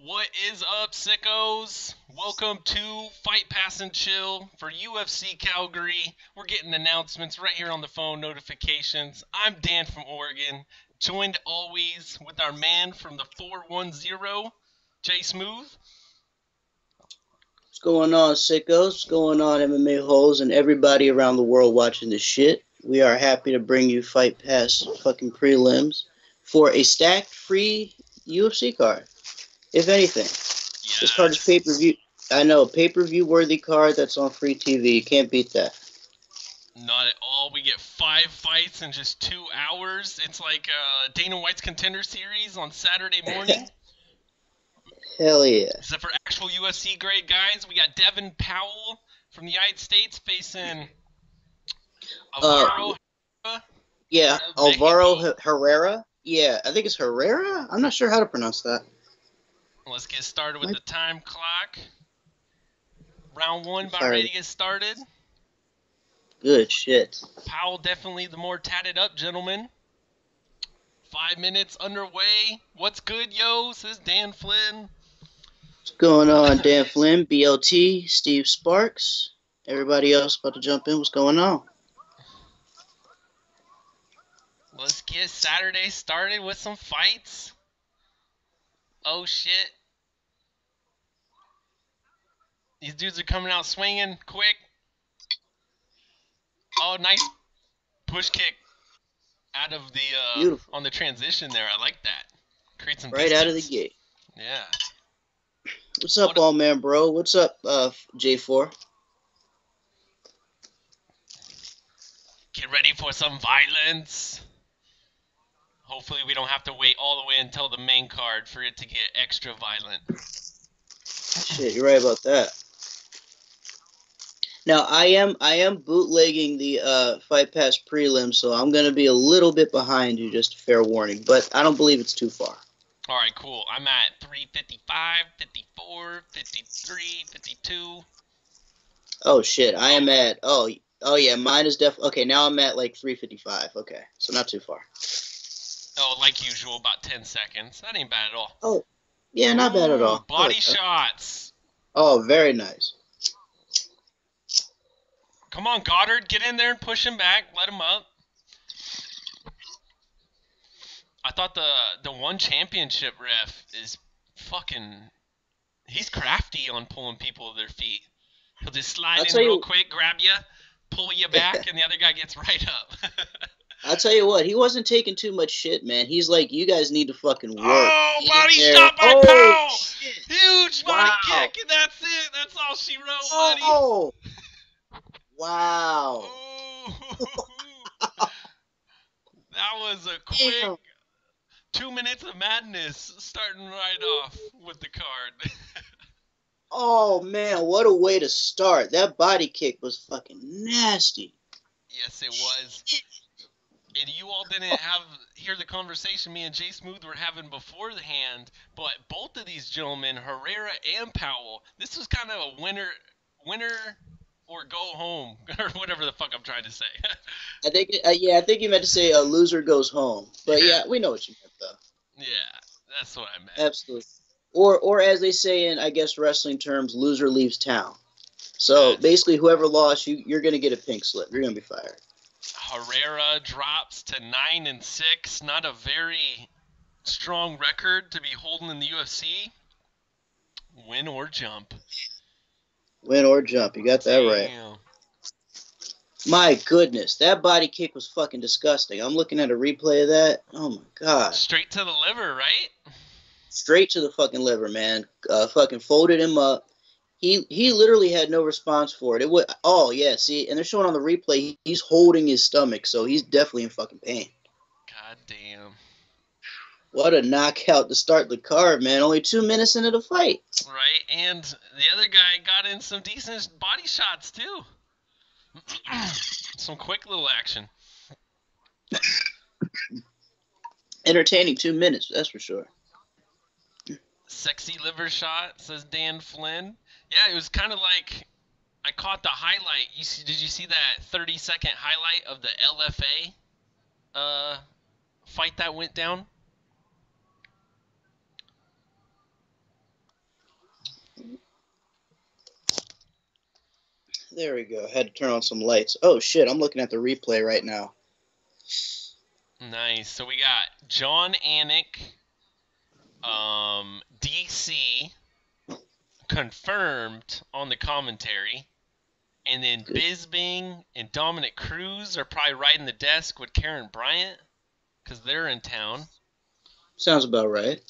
What is up, sickos? Welcome to Fight Pass and Chill for UFC Calgary. We're getting announcements right here on the phone, notifications. I'm Dan from Oregon, joined always with our man from the 410, Jay Smoothe. What's going on, sickos? What's going on, MMA holes, and everybody around the world watching this shit? We are happy to bring you Fight Pass fucking prelims for a stacked free UFC card, if anything. This card is Yes. pay-per-view. I know, pay-per-view worthy card that's on free TV. You can't beat that. Not at all. We get 5 fights in just 2 hours. It's like Dana White's Contender Series on Saturday morning. Hell yeah. Except for actual UFC grade guys, we got Devin Powell from the United States facing Alvaro. Yeah, of Alvaro Mexico. Herrera. Yeah, I think it's Herrera. I'm not sure how to pronounce that. Let's get started with the time clock. Round 1 about Fire. ready to get started. Good shit. Powell definitely the more tatted up gentleman. 5 minutes underway. What's good, yo? Says Dan Flynn. What's going on, Dan Flynn, BLT, Steve Sparks, everybody else about to jump in. What's going on? Let's get Saturday started with some fights. Oh shit. These dudes are coming out swinging quick. Oh, nice push kick out of the Beautiful. on the transition there. I like that. Create some Right distance. out of the gate. Yeah. What's up, all man, bro? What's up, J4? Get ready for some violence. Hopefully we don't have to wait all the way until the main card for it to get extra violent. Shit, you're right about that. Now I am bootlegging the Fight Pass prelim, so I'm gonna be a little bit behind you, just a fair warning. But I don't believe it's too far. All right, cool. I'm at 355, 54, 53, 52. Oh shit, I am at oh yeah, mine is definitely okay. Now I'm at like 355. Okay, so not too far. Oh, like usual, about 10 seconds. That ain't bad at all. Oh, yeah, not bad at all. Body shots. Oh, very nice. Come on, Goddard, get in there and push him back. Let him up. I thought the one championship ref is fucking... He's crafty on pulling people to their feet. He'll just slide in real quick, grab you, pull you back, and the other guy gets right up. I'll tell you what, he wasn't taking too much shit, man. He's like, you guys need to fucking work. Oh, body shot by Powell! Huge body kick, and that's it. That's all she wrote, buddy. Oh! Wow. That was a quick 2 minutes of madness starting right off with the card. Oh, man, what a way to start. That body kick was fucking nasty. Yes, it was. And you all didn't hear the conversation me and Jay Smoothe were having beforehand, but both of these gentlemen, Herrera and Powell, this was kind of a winner or go home, or whatever the fuck I'm trying to say. I think you meant to say a loser goes home. But yeah, we know what you meant, though. Yeah, that's what I meant. Absolutely. Or as they say in, I guess, wrestling terms, loser leaves town. So basically, whoever lost, you're going to get a pink slip. You're going to be fired. Herrera drops to 9-6. Not a very strong record to be holding in the UFC. Win or jump. Win or jump. You got that right. My goodness, that body kick was fucking disgusting. I'm looking at a replay of that. Oh my god. Straight to the liver, right? Straight to the fucking liver, man. Fucking folded him up. He literally had no response for it. See, and they're showing on the replay he's holding his stomach, so he's definitely in fucking pain. God damn. What a knockout to start the card, man. Only 2 minutes into the fight. Right, and the other guy got in some decent body shots, too. Some quick little action. Entertaining 2 minutes, that's for sure. Sexy liver shot, says Dan Flynn. Yeah, it was kind of like I caught the highlight. Did you see that 30-second highlight of the LFA fight that went down? There we go. Had to turn on some lights. Oh, shit. I'm looking at the replay right now. Nice. So we got John Anik, DC confirmed on the commentary, and then Bisbing and Dominic Cruz are probably riding the desk with Karen Bryant because they're in town. Sounds about right.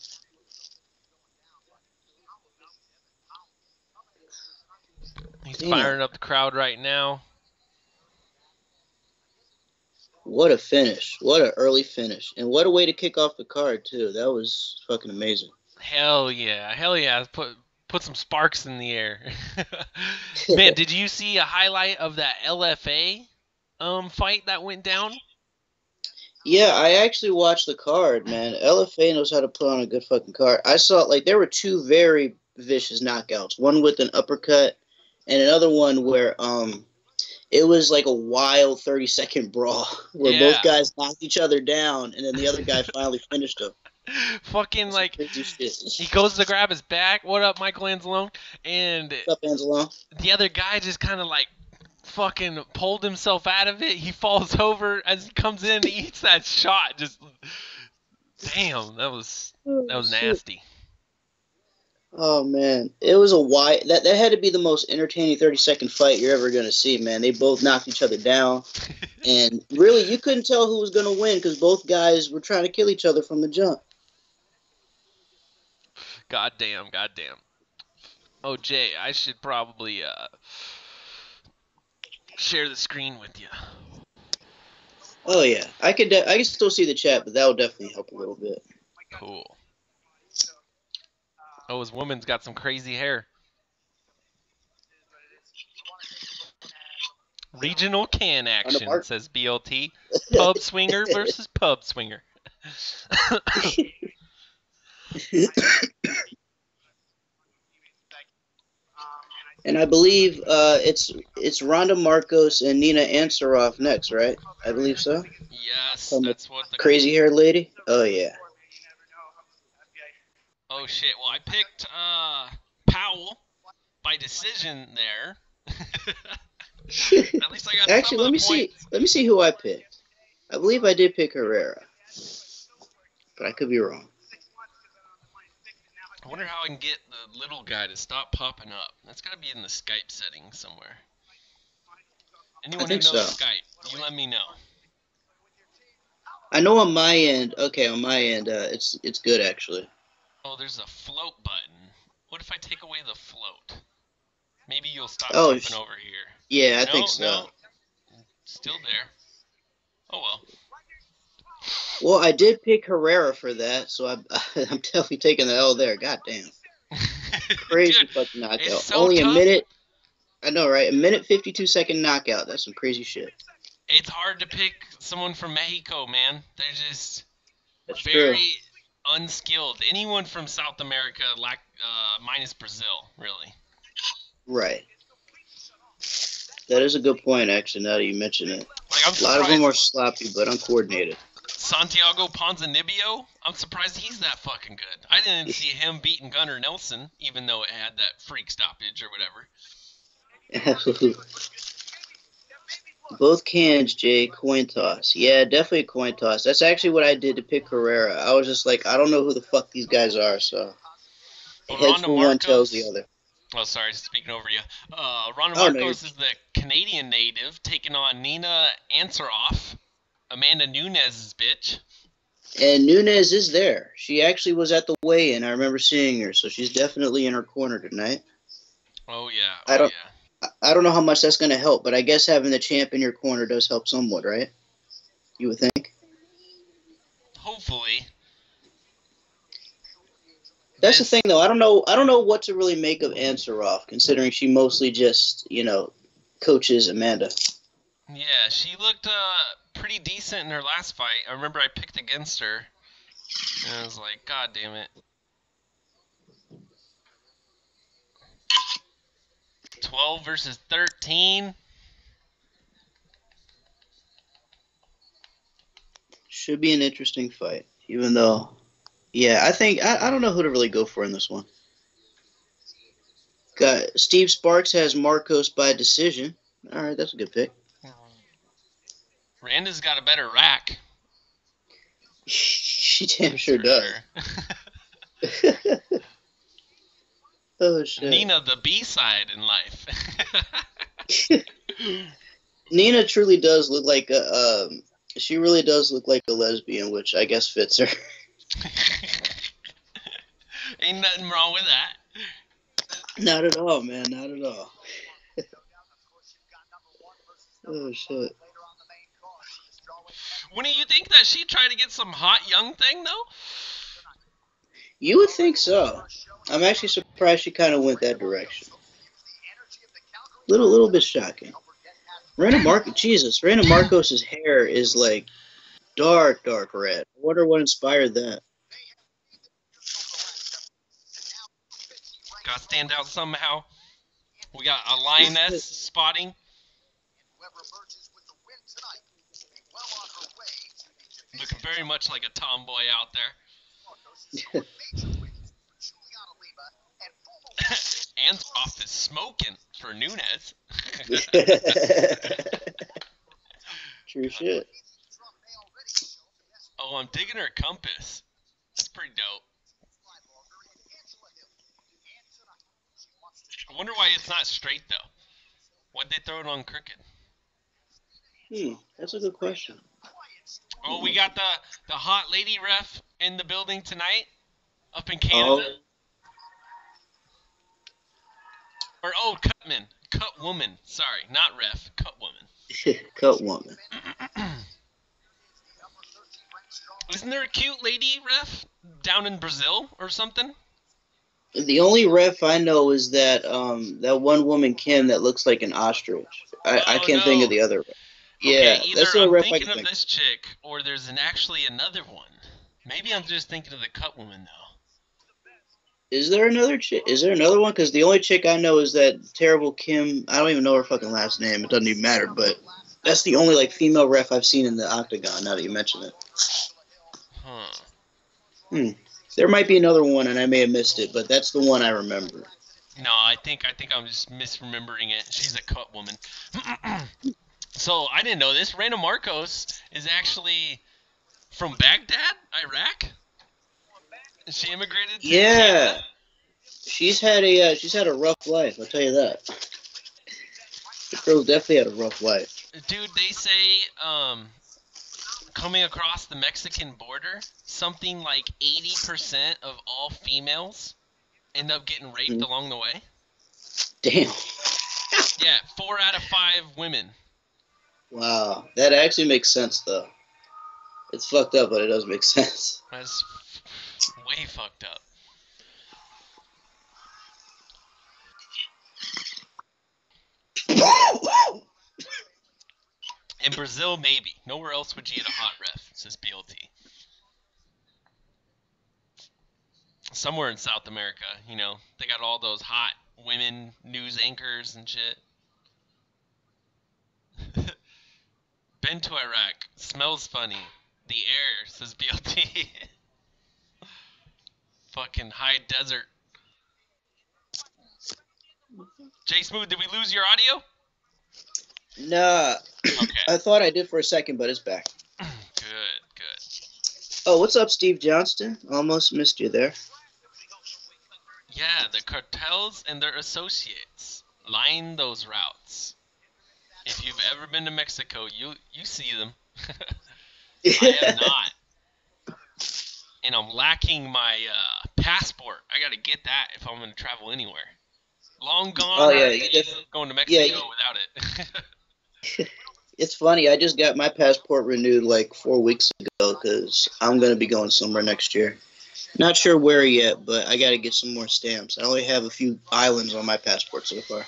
He's firing up the crowd right now. What a finish. What an early finish. And what a way to kick off the card, too. That was fucking amazing. Hell yeah. Hell yeah. Put some sparks in the air. Man, did you see a highlight of that LFA fight that went down? Yeah, I actually watched the card, man. LFA knows how to put on a good fucking card. I saw, like, there were two very vicious knockouts. One with an uppercut and another one where it was like a wild 30-second brawl where both guys knocked each other down and then the other guy finally finished him. Fucking like he goes to grab his back. What up, Michael Anzalone? And what's up, Anzalone? The other guy just kind of like fucking pulled himself out of it. He falls over as he comes in and eats that shot. Just damn, that was nasty. Oh man, it was a wide. That had to be the most entertaining 30-second fight you're ever gonna see, man. They both knocked each other down, and really you couldn't tell who was gonna win because both guys were trying to kill each other from the jump. Goddamn. Oh Jay, I should probably share the screen with you. Oh yeah, I can still see the chat, but that will definitely help a little bit. Cool. Oh, his woman's got some crazy hair. Regional can action, says BLT. Pub swinger versus pub swinger. And I believe it's Ronda Marcos and Nina Ansaroff next, right? I believe so. Yes, that's what the crazy-haired lady. Oh yeah. Oh shit! Well, I picked Powell by decision there. At least I got actually. Let me see. Let me see who I picked. I believe I did pick Herrera, but I could be wrong. I wonder how I can get the little guy to stop popping up. That's got to be in the Skype settings somewhere. Anyone who knows Skype, you let me know. I know on my end. Okay, on my end, it's good actually. Oh, there's a float button. What if I take away the float? Maybe you'll stop jumping over here. Yeah, I think so. No. Still there. Oh, well. Well, I did pick Herrera for that, so I'm definitely taking the L there. God damn. Crazy Dude, fucking knockout. So Only tough. A minute. I know, right? A minute 52-second knockout. That's some crazy shit. It's hard to pick someone from Mexico, man. They're just That's very... true. Unskilled. Anyone from South America, minus Brazil, really. Right. That is a good point, actually, now that you mention it. Like, a lot of them are sloppy, but uncoordinated. Santiago Ponzinibbio, I'm surprised he's that fucking good. I didn't see him beating Gunnar Nelson, even though it had that freak stoppage or whatever. Absolutely. Both cans, Jay. Coin toss. Yeah, definitely a coin toss. That's actually what I did to pick Herrera. I was just like, I don't know who the fuck these guys are, so heads for one, tails the other. Oh, sorry, speaking over you. Ronda Marcos is the Canadian native taking on Nina Ansaroff, Amanda Nunes' bitch. And Nunes is there. She actually was at the weigh-in. I remember seeing her, so she's definitely in her corner tonight. Oh, yeah. I don't know how much that's going to help, but I guess having the champ in your corner does help somewhat, right? You would think. Hopefully. That's the thing, though. I don't know what to really make of Ansaroff, considering she mostly just, coaches Amanda. Yeah, she looked pretty decent in her last fight. I remember I picked against her, and I was like, God damn it. 12 versus 13. Should be an interesting fight, even though, yeah, I think I don't know who to really go for in this one. Steve Sparks has Marcos by decision. All right, that's a good pick. Randa's got a better rack. She damn sure does. Sure. Oh shit. Nina, the B-side in life. Nina truly does look like a. She really does look like a lesbian, which I guess fits her. Ain't nothing wrong with that. Not at all, man. Not at all. Oh shit. Wouldn't you think that she'd try to get some hot young thing though? You would think so. I'm actually surprised she kind of went that direction. Little bit shocking. Random Marcos's hair is like dark red. I wonder what inspired that. Gotta stand out somehow. We got a lioness spotting. Looking very much like a tomboy out there. Anthroff is smoking for Nunes. True shit. Oh, I'm digging her compass. That's pretty dope. I wonder why it's not straight though. Why'd they throw it on crooked? That's a good question. Oh, we got the hot lady ref in the building tonight, up in Canada. Cut woman. Sorry, not ref, cut woman. Cut woman. Isn't there a cute lady ref down in Brazil or something? The only ref I know is that that one woman Kim that looks like an ostrich. I can't think of the other ref. Yeah, okay, that's the I'm ref thinking of this chick, or there's actually another one. Maybe I'm just thinking of the cut woman though. Is there another chick? Is there another one? Because the only chick I know is that terrible Kim. I don't even know her fucking last name. It doesn't even matter. But that's the only like female ref I've seen in the octagon. Now that you mention it. There might be another one, and I may have missed it, but that's the one I remember. No, I think I'm just misremembering it. She's a cut woman. So I didn't know this. Randa Marcos is actually from Baghdad, Iraq. She immigrated to Canada? She's had a rough life. I'll tell you that. The girl definitely had a rough life. Dude, they say coming across the Mexican border, something like 80% of all females end up getting raped along the way. Damn. Yeah, 4 out of 5 women. Wow, that actually makes sense though. It's fucked up, but it does make sense. That's way fucked up. In Brazil, maybe. Nowhere else would you get a hot ref, says BLT. Somewhere in South America, you know, they got all those hot women news anchors and shit. Been to Iraq. Smells funny. The air, says BLT. Fucking high desert. Jay Smoothe, did we lose your audio? Nah. Okay. I thought I did for a second, but it's back. Good. Oh, what's up, Steve Johnston? Almost missed you there. Yeah, the cartels and their associates line those routes. If you've ever been to Mexico, you see them. I have not. And I'm lacking my passport. I gotta get that if I'm gonna travel anywhere. Long gone. Oh yeah, going to Mexico without it. It's funny. I just got my passport renewed like 4 weeks ago because I'm gonna be going somewhere next year. Not sure where yet, but I gotta get some more stamps. I only have a few islands on my passport so far.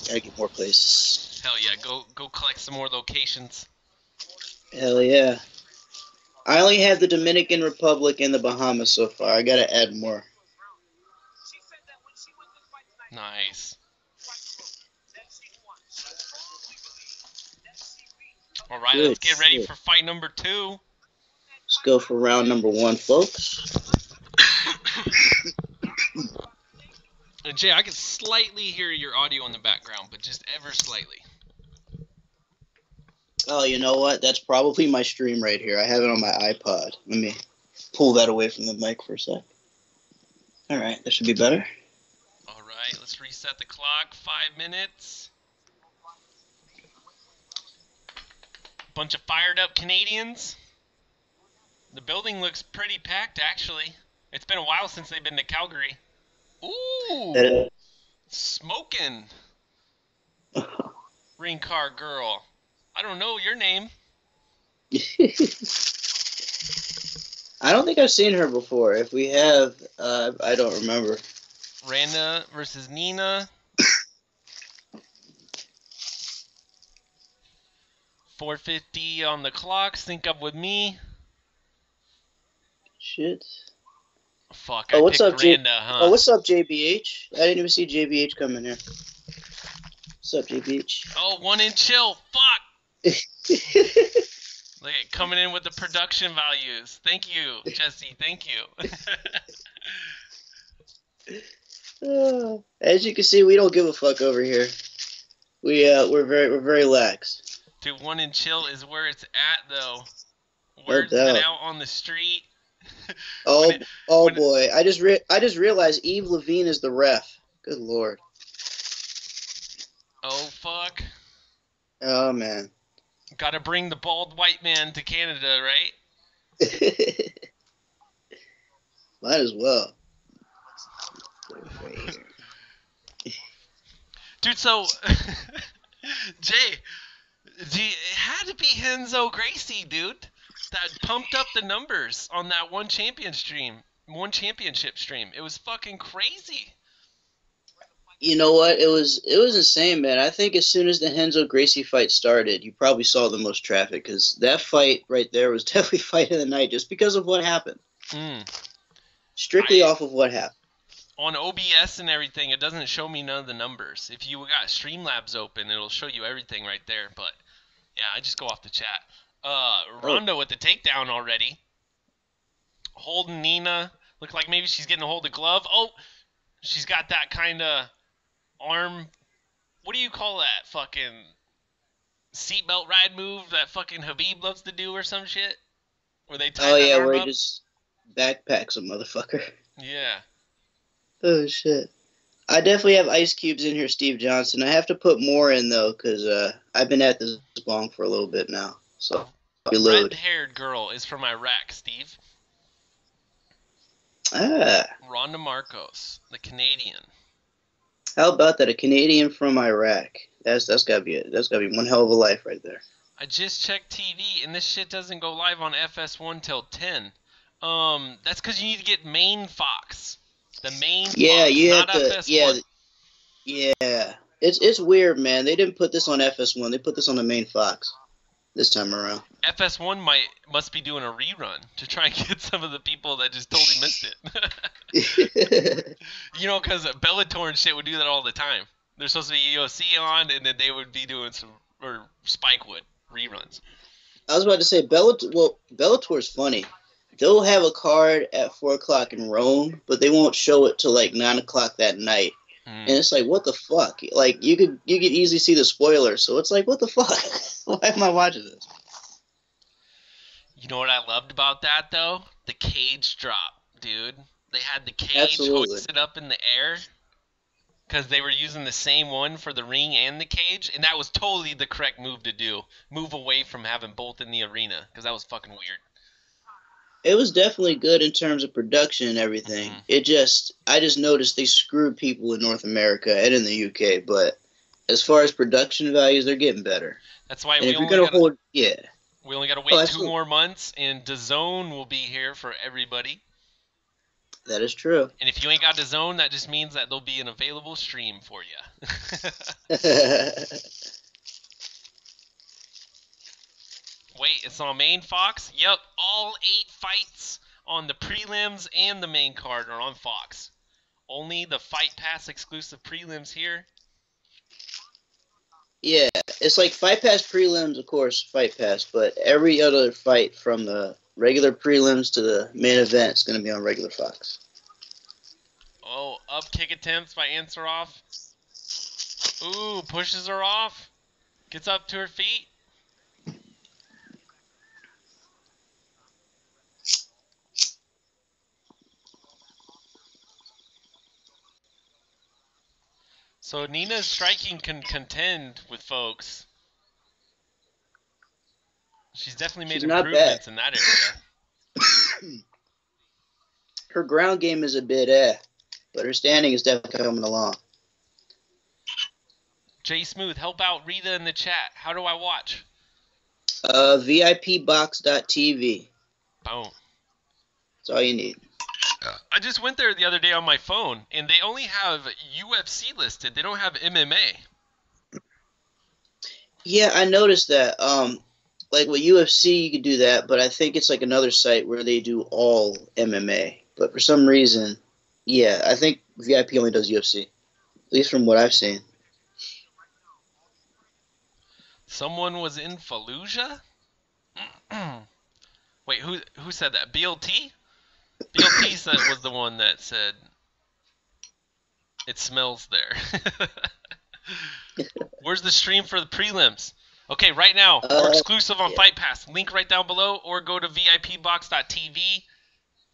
Gotta get more places. Hell yeah, go collect some more locations. Hell yeah. I only have the Dominican Republic and the Bahamas so far. I gotta add more. Nice. All right, let's get ready for fight number 2. Let's go for round number 1, folks. And Jay, I can slightly hear your audio in the background, but just ever slightly. Oh, you know what? That's probably my stream right here. I have it on my iPod. Let me pull that away from the mic for a sec. All right, that should be better. All right, let's reset the clock. 5 minutes. Bunch of fired up Canadians. The building looks pretty packed, actually. It's been a while since they've been to Calgary. Ooh, smoking. Ring car girl. I don't know your name. I don't think I've seen her before. If we have, I don't remember. Randa versus Nina. 4:50 on the clock. Sync up with me. Shit. Fuck, Oh, I what's picked up, Randa, huh? Oh, what's up, JBH? I didn't even see JBH come in here. What's up, JBH? Oh, one in chill. Fuck. Look at coming in with the production values. Thank you, Jesse. Thank you. As you can see, we don't give a fuck over here. We're very lax. Dude, one in chill is where it's at, though. Word's been out on the street. Oh boy! I just realized Eve Levine is the ref. Good lord. Oh fuck. Oh man. Gotta bring the bald white man to Canada, right? Might as well. Dude, so Jay, it had to be Henzo Gracie, dude. That pumped up the numbers on that one championship stream. It was fucking crazy. You know what? It was insane, man. I think as soon as the Henzo Gracie fight started, you probably saw the most traffic because that fight right there was definitely fight of the night just because of what happened. Strictly off of what happened. On OBS and everything, it doesn't show me none of the numbers. If you got Streamlabs open, it'll show you everything right there. But yeah, I just go off the chat. Ronda with the takedown already. Holding Nina. Look like maybe she's getting a hold of the glove. Oh, she's got that kind of arm. What do you call that? Fucking seatbelt ride move that fucking Habib loves to do or some shit? Where they tie that arm where up? he just backpacks a motherfucker. Yeah. Oh, shit. I definitely have ice cubes in here, Steve Johnson. I have to put more in, though, because I've been at this bong for a little bit now. So, reload. Red-haired girl is from Iraq, Steve. Ronda Marcos, the Canadian. How about that? A Canadian from Iraq. That's gotta be it. That's gotta be one hell of a life right there. I just checked TV, and this shit doesn't go live on FS1 till 10. That's because you need to get main Fox. The main Fox, you not have to. FS1. Yeah. It's weird, man. They didn't put this on FS1. They put this on the main Fox this time around. FS1 must be doing a rerun to try and get some of the people that just totally missed it. You know, because Bellator and shit would do that all the time. There's supposed to be UFC on, and then they would be doing or Spike would, reruns. I was about to say, Bellator's funny. They'll have a card at 4 o'clock in Rome, but they won't show it till like 9 o'clock that night. And it's like, what the fuck? Like, you could easily see the spoilers, so it's like, what the fuck? Why am I watching this? You know what I loved about that, though? The cage drop, dude. They had the cage hoisted up in the air because they were using the same one for the ring and the cage, and that was totally the correct move to do. Move away from having both in the arena because that was fucking weird. It was definitely good in terms of production and everything. I just noticed they screwed people in North America and in the UK, but as far as production values, they're getting better. That's why we only got to wait 2 more months, and DAZN will be here for everybody. That is true. And if you ain't got DAZN, that just means that there'll be an available stream for you. Wait, it's on main Fox? Yep, all 8 fights on the prelims and the main card are on Fox. Only the Fight Pass exclusive prelims here. Yeah, it's like Fight Pass prelims, of course, Fight Pass, but every other fight from the regular prelims to the main event is going to be on regular Fox. Oh, up kick attempts by Ansarov. Ooh, pushes her off. Gets up to her feet. So Nina's striking can contend with folks. She's definitely made improvements in that area. Her ground game is a bit but her standing is definitely coming along. Jay Smoothe, help out Rita in the chat. How do I watch? VIPbox.tv. Boom. That's all you need. I just went there the other day on my phone, and they only have UFC listed. They don't have MMA. Yeah, I noticed that. Like with UFC, you could do that, but I think it's like another site where they do all MMA. But for some reason, yeah, I think VIP only does UFC. At least from what I've seen. Someone was in Fallujah? Wait, who said that? BLT? BLT was the one that said it smells there. Where's the stream for the prelims? Okay, right now, we're exclusive on Fight Pass. Link right down below, or go to VIPbox.tv.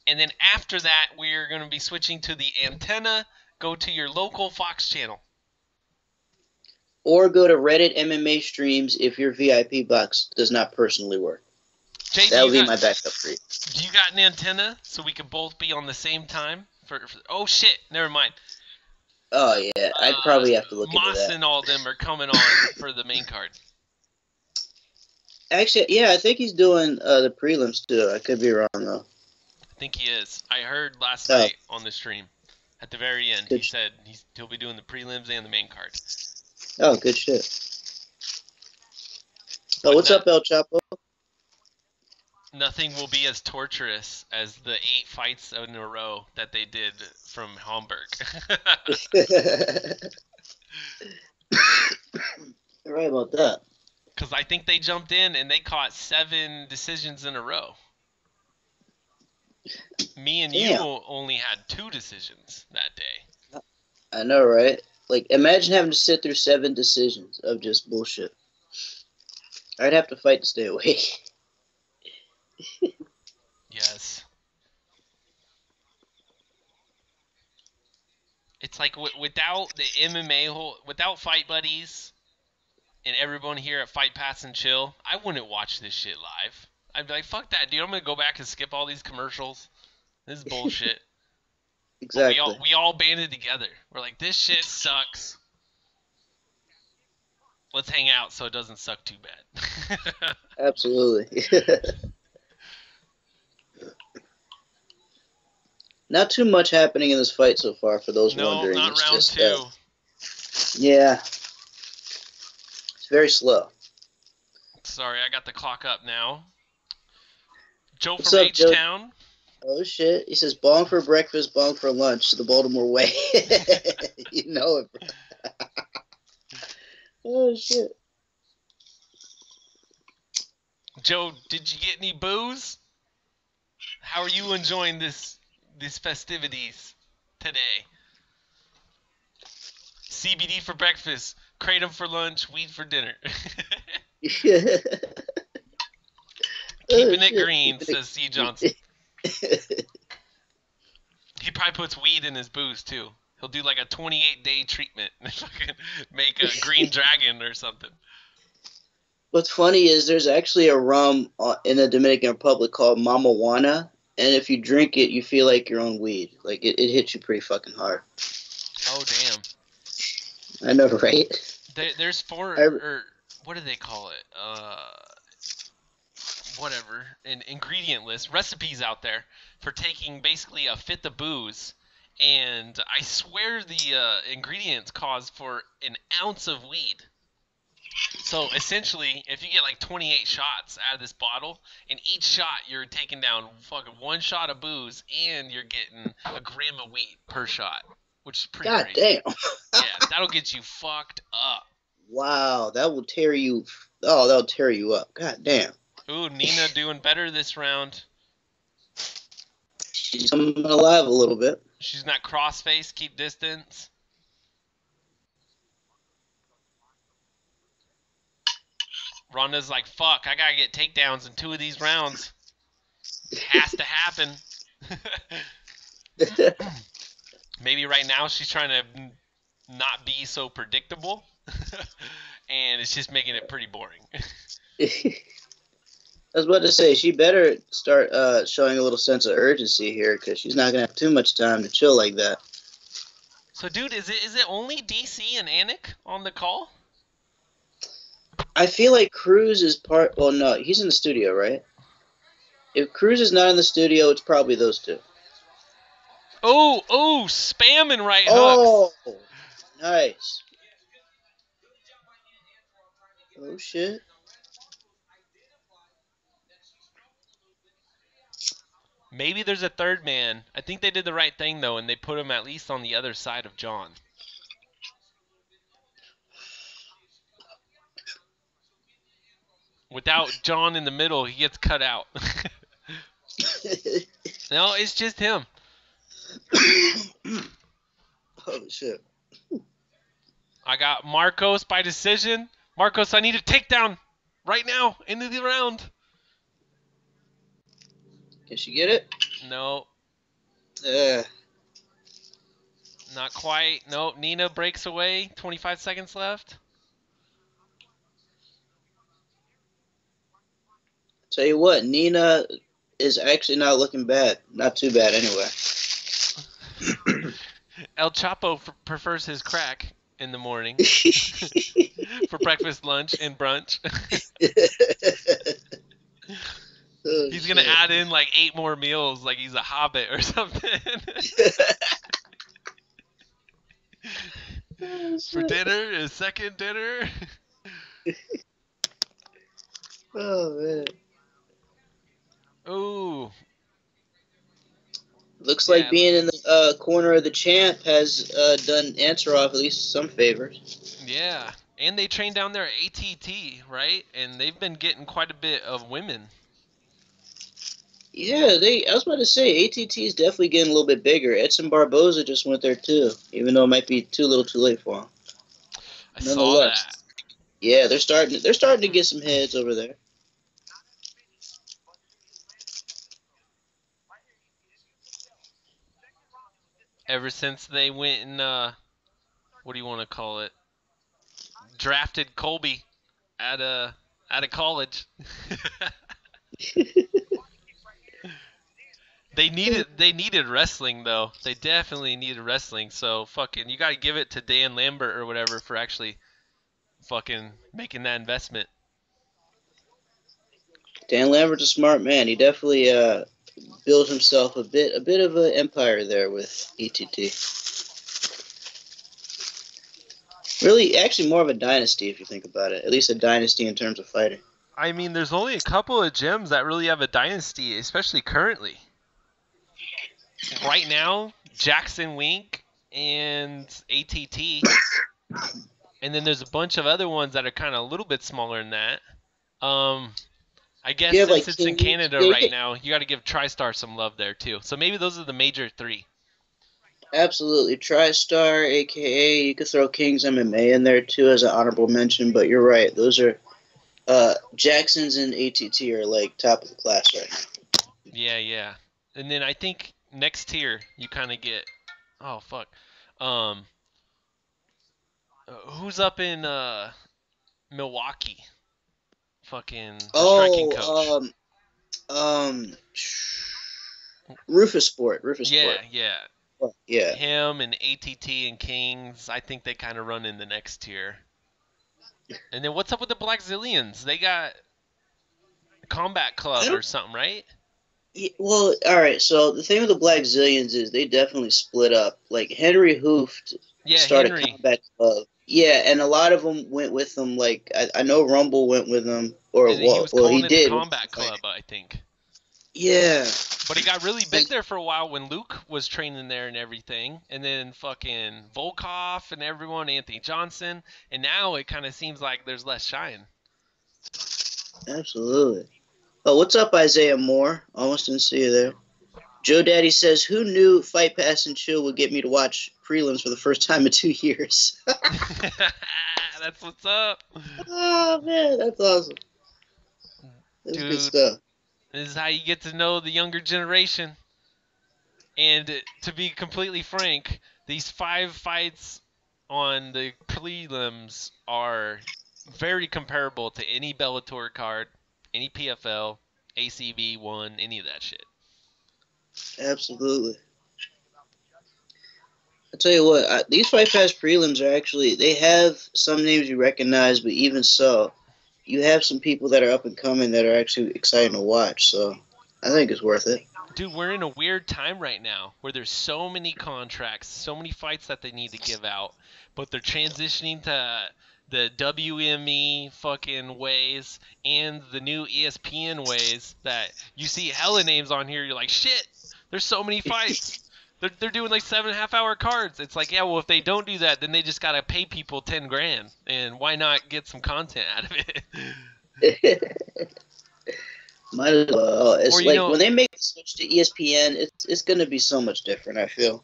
And then after that, we're going to be switching to the antenna. Go to your local Fox channel. Or go to Reddit MMA streams if your VIP box does not personally work. Jay, that would be my backup for you. Do you got an antenna so we can both be on the same time? Oh, shit. Never mind. Oh, yeah. I'd probably have to look into that. Moss and all them are coming on for the main card. Actually, yeah, I think he's doing the prelims, too. I could be wrong, though. I think he is. I heard last night on the stream. At the very end, he said he'll be doing the prelims and the main card. Oh, good shit. So what's up, El Chapo? Nothing will be as torturous as the 8 fights in a row that they did from Hamburg. You're right about that. Because I think they jumped in and they caught 7 decisions in a row. Me and you only had 2 decisions that day. I know, right? Like, imagine having to sit through 7 decisions of just bullshit. I'd have to fight to stay awake. Yes. It's like without the MMA, without Fight Buddies and everyone here at Fight Pass and Chill, I wouldn't watch this shit live. I'd be like, fuck that, dude. I'm going to go back and skip all these commercials. This is bullshit. Exactly. We all banded together. We're like, this shit sucks. Let's hang out so it doesn't suck too bad. Absolutely. Not too much happening in this fight so far, for those wondering. No, not round 2. Yeah. It's very slow. Sorry, I got the clock up now. Joe from H-Town. Oh, shit. He says, bong for breakfast, bong for lunch, the Baltimore way. You know it, bro. Oh, shit. Joe, did you get any booze? How are you enjoying these festivities today? CBD for breakfast, kratom for lunch, weed for dinner. Keeping it green, says C. Johnson. He probably puts weed in his booze, too. He'll do like a 28-day treatment and make a green dragon or something. What's funny is there's actually a rum in the Dominican Republic called Mama Juana, and if you drink it, you feel like you're on weed. Like, it hits you pretty fucking hard. Oh, damn. I know, right? There's or what do they call it? Whatever, an ingredient list, recipes out there for taking basically a fifth of booze, and I swear the ingredients cause for an ounce of weed. So essentially, if you get like 28 shots out of this bottle, in each shot you're taking down fucking 1 shot of booze, and you're getting a gram of weed per shot, which is pretty crazy. God damn. Yeah, that'll get you fucked up. Wow, that will tear you. Oh, that'll tear you up. God damn. Ooh, Nina doing better this round. She's coming alive a little bit. She's not cross-face, keep distance. Ronda's like, fuck, I gotta get takedowns in 2 of these rounds. Has to happen. Maybe right now she's trying to not be so predictable. And it's just making it pretty boring. I was about to say, she better start showing a little sense of urgency here, because she's not going to have too much time to chill like that. So, dude, is it only DC and Anik on the call? I feel like Cruz is part... Well, no, he's in the studio, right? If Cruz is not in the studio, it's probably those two. Oh, spamming right Oh, hooks. nice. Oh, shit. Maybe there's a third man. I think they did the right thing, though, and they put him at least on the other side of John. Without John in the middle, he gets cut out. No, it's just him. Oh, shit. I got Marcos by decision. Marcos, I need a takedown right now, into the round. Can she get it? No, Uh, not quite. No, Nina breaks away. 25 seconds left. tell you what, Nina is actually not looking bad. Not too bad, anyway. El Chapo prefers his crack in the morning for breakfast, lunch, and brunch. Oh, He's going to add in like 8 more meals like he's a hobbit or something. For dinner, his second dinner. Oh, man. Ooh. Looks like being in the corner of the champ has done Ansarov at least some favors. Yeah. And they train down there at ATT, right? And they've been getting quite a bit of women. Yeah, I was about to say, ATT is definitely getting a little bit bigger. Edson Barboza just went there too, even though it might be too little too late for him. I saw that. Yeah, they're starting to get some heads over there. Ever since they went and, what do you want to call it? Drafted Colby out of college. They needed wrestling though. They definitely needed wrestling. So fucking, you gotta give it to Dan Lambert or whatever for actually fucking making that investment. Dan Lambert's a smart man. He definitely built himself a bit of an empire there with ATT. Really, actually more of a dynasty if you think about it. At least a dynasty in terms of fighting. I mean, there's only a couple of gyms that really have a dynasty, especially currently. Right now, Jackson Wink and ATT. And then there's a bunch of other ones that are kind of a little bit smaller than that. I guess since like it's in Canada right now, you got to give TriStar some love there too. So maybe those are the major 3. Absolutely. TriStar, a.k.a. you could throw Kings MMA in there too as an honorable mention, but you're right. Those are Jackson's and ATT are like top of the class right now. Yeah. And then I think next tier you kind of get, oh fuck, who's up in Milwaukee? Fucking striking coach. Rufus Sport. Yeah. Him and ATT and Kings, I think they kind of run in the next tier. And then what's up with the Black Zillions? They got Combat Club or something, right? Yeah, well, all right. So the thing with the Black Zillions is they definitely split up. Like Henry Hooft started Combat Club. Yeah, and a lot of them went with them. Like I know Rumble went with them, or he did. Combat Club, I think. Yeah. But he got really big there for a while when Luke was training there and everything. And then fucking Volkov and everyone, Anthony Johnson. And now it kind of seems like there's less shine. Absolutely. Oh, what's up, Isaiah Moore? Almost didn't see you there. Joe Daddy says, "Who knew Fight Pass and Chill would get me to watch prelims for the first time in 2 years?" That's what's up. Oh man, that's awesome. That's good Dude, stuff. this is how you get to know the younger generation. And to be completely frank, these 5 fights on the prelims are very comparable to any Bellator card, any PFL, ACB one, any of that shit. Absolutely. I tell you what, these Fight Pass prelims are actually, they have some names you recognize, but even so, you have some people that are up and coming that are actually exciting to watch. So I think it's worth it. Dude, we're in a weird time right now where there's so many contracts, so many fights that they need to give out, but they're transitioning to the WME fucking ways and the new ESPN ways that you see hella names on here. You're like, shit, there's so many fights. They're doing like 7.5-hour cards. It's like, yeah, well, if they don't do that, then they just gotta pay people 10 grand, and why not get some content out of it? Might as well. It's Or, you like know, when they make the switch to ESPN, it's going to be so much different, I feel.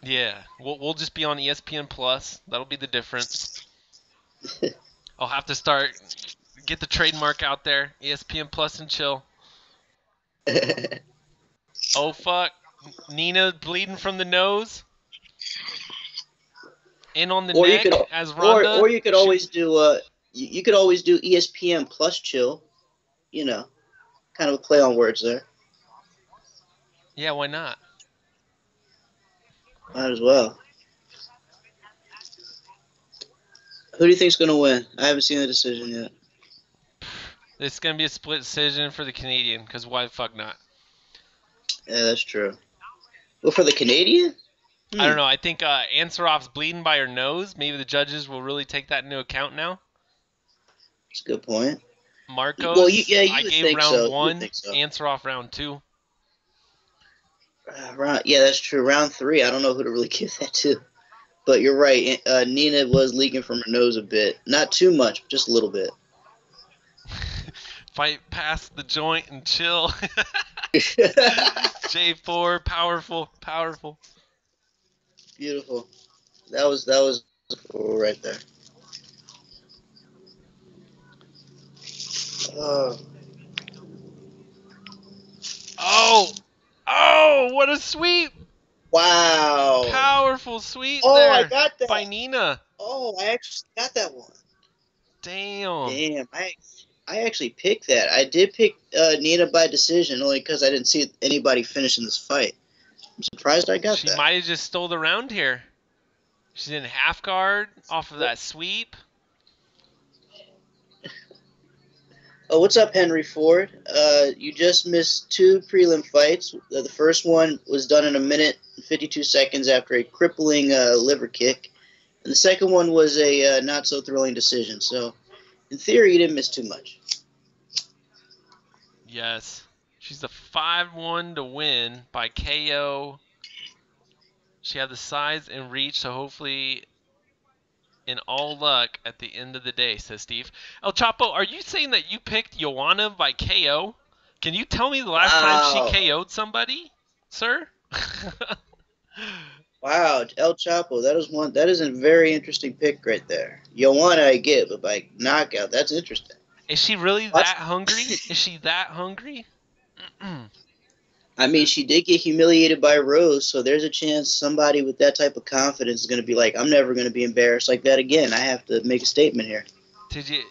yeah, we'll just be on ESPN Plus. That'll be the difference. I'll have to get the trademark out there. ESPN Plus and chill. Oh fuck, Nina bleeding from the nose. In on the Or you neck could, as Ronda. or you could always do you could always do ESPN plus chill, you know, kind of a play on words there. Yeah, why not? Might as well. Who do you think's gonna win? I haven't seen the decision yet. It's gonna be a split decision for the Canadian, because why the fuck not? Yeah, that's true. Well, for the Canadian, I don't know. I think Ansaroff's bleeding by her nose. Maybe the judges will really take that into account now. That's a good point. Marcos, Well, you I would gave think round so. 1, Think so. Ansaroff round 2. Yeah, that's true. Round 3, I don't know who to really give that to. But you're right. Nina was leaking from her nose a bit. Not too much, just a little bit. Fight past the joint and chill. J4, powerful. Beautiful. That was right there. Oh, what a sweep! Wow. Powerful sweep Oh, there I got that. by Nina. Oh, I actually got that one. Damn. I actually picked that. I did pick Nina by decision only because I didn't see anybody finishing this fight. I'm surprised I got that. She might have just stole the round here. She's in half guard off of that sweep. Oh, what's up, Henry Ford? You just missed 2 prelim fights. The first one was done in 1 minute and 52 seconds after a crippling liver kick. And the second one was a not-so-thrilling decision. So, in theory, you didn't miss too much. Yes. She's a 5-1 to win by KO. She had the size and reach, so hopefully in all luck at the end of the day, says Steve. El Chapo, are you saying that you picked Joanna by KO? Can you tell me the last time she KO'd somebody, sir? Wow, El Chapo, that is a very interesting pick right there. Joanna I get, but by knockout, that's interesting. Is she really that hungry? Is she that hungry? I mean, she did get humiliated by Rose, so there's a chance somebody with that type of confidence is going to be like, I'm never going to be embarrassed like that again. I have to make a statement here. Did you?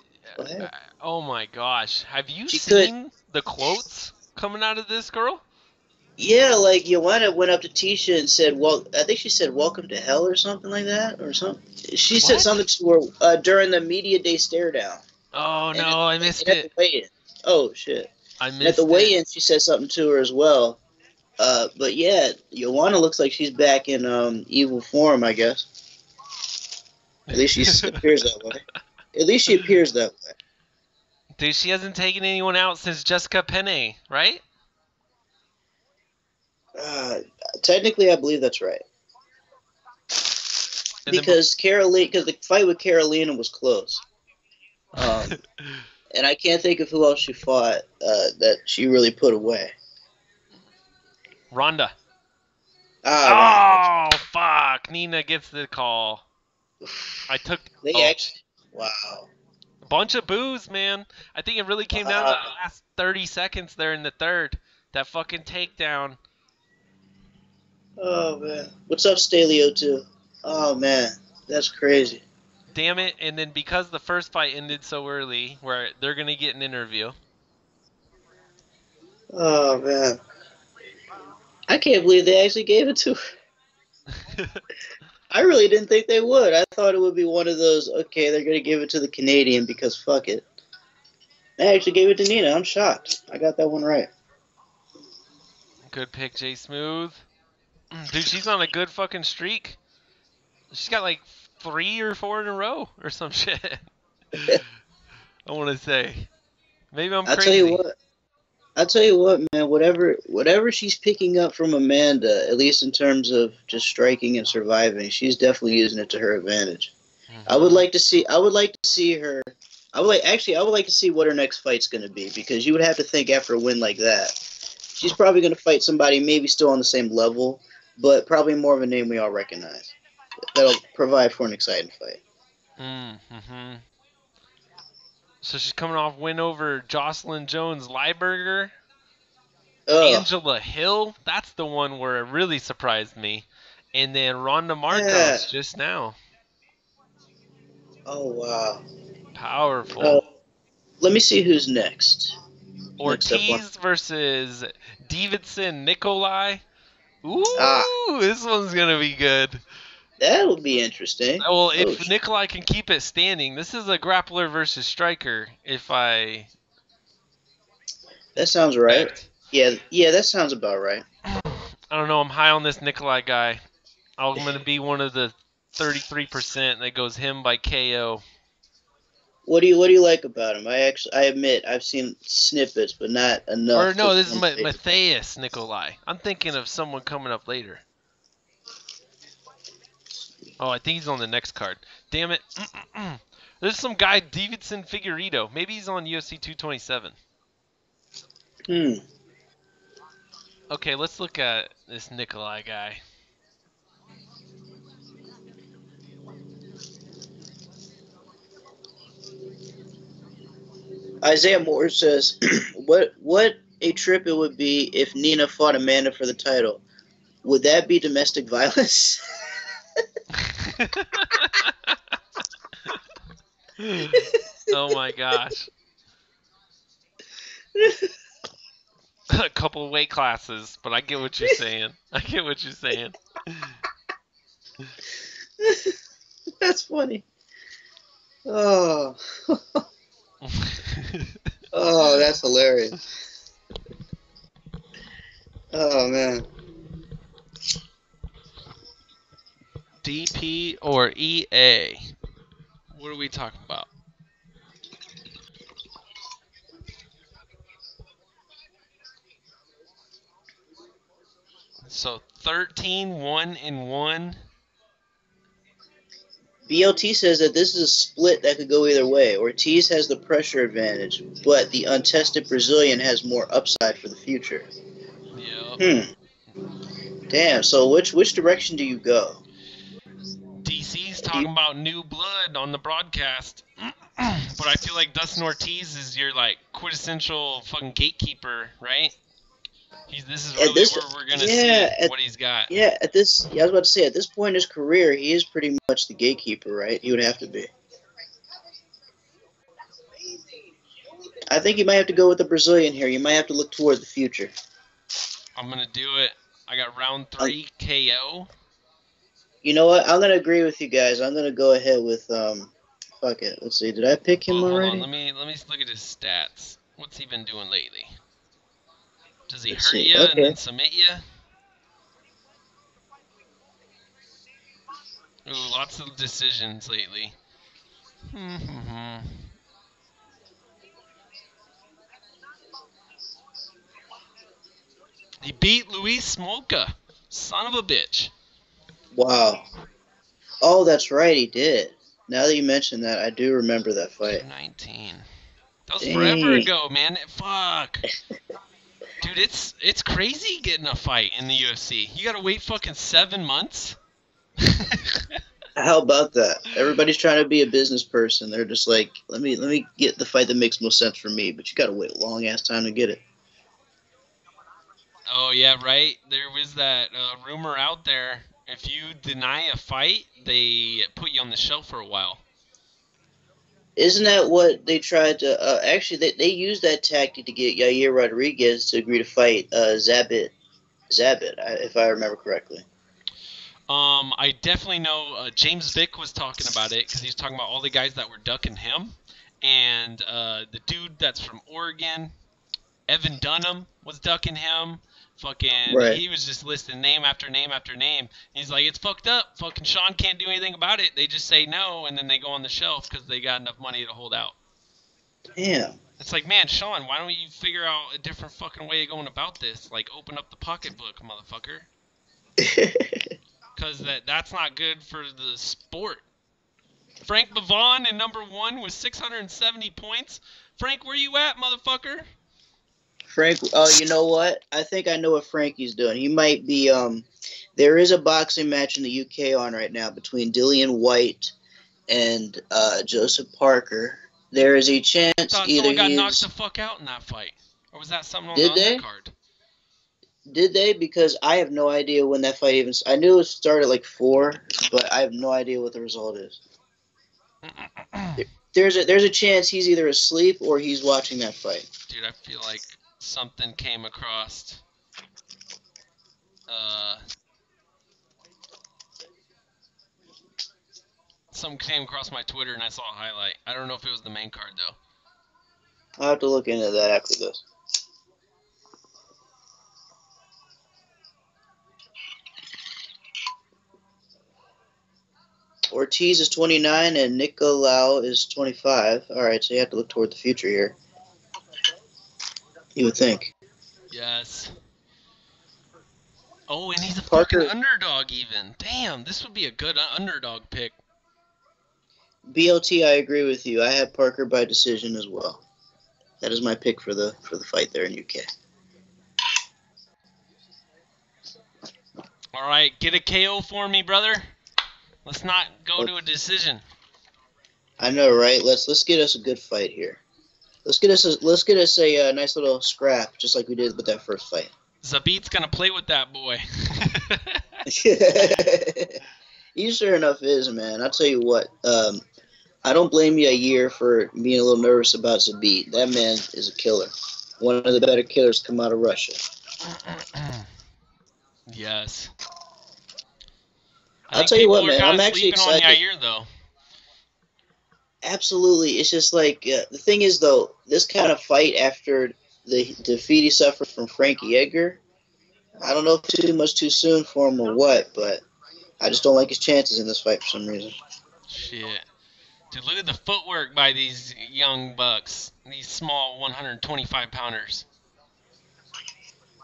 Oh my gosh. Have you seen the quotes coming out of this girl? Yeah, like Joanna went up to Tisha and said, well, I think she said, welcome to hell or something like that, or something. She said something to her during the media day stare down. Oh, no, I missed it. At the weigh-in. Oh, shit. I missed it. At the weigh-in, she said something to her as well. But yeah, Joanna looks like she's back in evil form, I guess. At least she appears that way. At least she appears that way. Dude, she hasn't taken anyone out since Jessica Penne, right? Technically, I believe that's right. Because the fight with Carolina was close. And I can't think of who else she fought that she really put away. Ronda. Ronda. Oh, fuck. Nina gets the call. I took... They Oh, actually. Wow. a bunch of boos, man. I think it really came down to the last 30 seconds there in the third. That fucking takedown. Oh man. What's up, Stalio too? Oh man, that's crazy. Damn it. And then because the first fight ended so early, where they're going to get an interview. Oh man. I can't believe they actually gave it to her. I really didn't think they would. I thought it would be one of those, okay, they're going to give it to the Canadian because fuck it. They actually gave it to Nina. I'm shocked. I got that one right. Good pick, Jay Smoothe. Dude, she's on a good fucking streak. She's got like 3 or 4 in a row or some shit. I want to say. Maybe I'm crazy. I'll tell you what, man. Whatever she's picking up from Amanda, at least in terms of just striking and surviving, she's definitely using it to her advantage. Mm-hmm. I would like to see her. I would like to see what her next fight's going to be, because you would have to think after a win like that, she's probably going to fight somebody maybe still on the same level, but probably more of a name we all recognize. That'll provide for an exciting fight. Mm-hmm. So she's coming off win over Jocelyn Jones-Lieberger. Angela Hill, that's the one where it really surprised me. And then Ronda Marcos just now. Oh, wow. Powerful. Let me see who's next. Ortiz versus Davidson Nikolai. Ooh, this one's going to be good. That'll be interesting. Well, if Nikolai can keep it standing, this is a grappler versus striker. That sounds right. Yeah, that sounds about right. I don't know. I'm high on this Nikolai guy. I'm going to be one of the 33% that goes him by KO. What do you like about him? I admit I've seen snippets, but not enough. Or no, this is Matthias Nikolai. I'm thinking of someone coming up later. Oh, I think he's on the next card. Damn it. There's some guy, Davidson Figueiredo. Maybe he's on UFC 227. Okay, let's look at this Nikolai guy. Isaiah Moore says, what a trip it would be if Nina fought Amanda for the title. Would that be domestic violence? Oh my gosh. A couple of weight classes, but I get what you're saying. That's funny. Oh. Oh, that's hilarious. Oh, man. DP or EA? What are we talking about? So 13-1-1. BLT says that this is a split that could go either way. Ortiz has the pressure advantage, but the untested Brazilian has more upside for the future. Yeah. Damn. So which direction do you go? DC's talking about new blood on the broadcast, but I feel like Dustin Ortiz is your quintessential fucking gatekeeper, right? This is really where we're gonna see what he's got. Yeah, I was about to say, at this point in his career, he is pretty much the gatekeeper, right? He would have to be. I think you might have to go with the Brazilian here. You might have to look toward the future. I'm gonna do it. I got round 3 KO. You know what? I'm gonna agree with you guys. I'm gonna go ahead with fuck it. Let's see. Did I pick him already? Hold on. Let me look at his stats. What's he been doing lately? Does he hurt you and then submit you? Ooh, lots of decisions lately. He beat Luis Smolka. Son of a bitch. Wow. Oh, that's right, he did. Now that you mention that, I do remember that fight. 19. That was forever ago, man. Fuck. Dude, it's crazy getting a fight in the UFC. You gotta wait fucking 7 months. How about that? Everybody's trying to be a business person. They're just like, let me get the fight that makes most sense for me, but you gotta wait a long ass time to get it. Oh yeah, right. There was that rumor out there. If you deny a fight, they put you on the shelf for a while. Isn't that what they tried to? Actually, they used that tactic to get Yair Rodriguez to agree to fight Zabit, if I remember correctly. I definitely know James Vick was talking about it because he was talking about all the guys that were ducking him, and the dude that's from Oregon, Evan Dunham, was ducking him. Fucking, Right. he was just listing name after name after name. He's like, it's fucked up. Fucking Sean can't do anything about it. They just say no, and then they go on the shelf because they got enough money to hold out. Damn. It's like, man, Sean, why don't you figure out a different fucking way of going about this? Like, open up the pocketbook, motherfucker. Because that's not good for the sport. Frank Bavon in number 1 with 670 points. Frank, where you at, motherfucker? Frank, you know what? I think I know what Frankie's doing. He might be. There is a boxing match in the UK on right now between Dillian White and Joseph Parker. There is a chance I thought either someone got he knocked is. the fuck out in that fight. Or was that something on Did the they? undercard? Did they? Because I have no idea when that fight even. I knew it started at like 4, but I have no idea what the result is. There's a chance he's either asleep or he's watching that fight. Dude, I feel like something came across. Something came across my Twitter and I saw a highlight. I don't know if it was the main card though. I'll have to look into that after this. Ortiz is 29 and Nicolau is 25. All right, so you have to look toward the future here. You would think. Yes. Oh, and he's a Parker, fucking underdog even. Damn, this would be a good underdog pick. BLT, I agree with you. I have Parker by decision as well. That is my pick for the fight there in UK. All right, get a KO for me, brother. Let's not go to a decision. I know, right? Let's get us a good fight here. Let's get us a nice little scrap, just like we did with that first fight. Zabit's gonna play with that boy. He sure enough is, man. I'll tell you what. I don't blame you a year for being a little nervous about Zabit. That man is a killer. One of the better killers come out of Russia. Yes. I'll tell you what, man. I'm actually excited. excited. On Yair, though. Absolutely. It's just like, the thing is, though, this kind of fight after the defeat he suffered from Frankie Edgar, I don't know if it's too much too soon for him or what, but I just don't like his chances in this fight for some reason. Shit. Dude, look at the footwork by these young bucks. These small 125-pounders.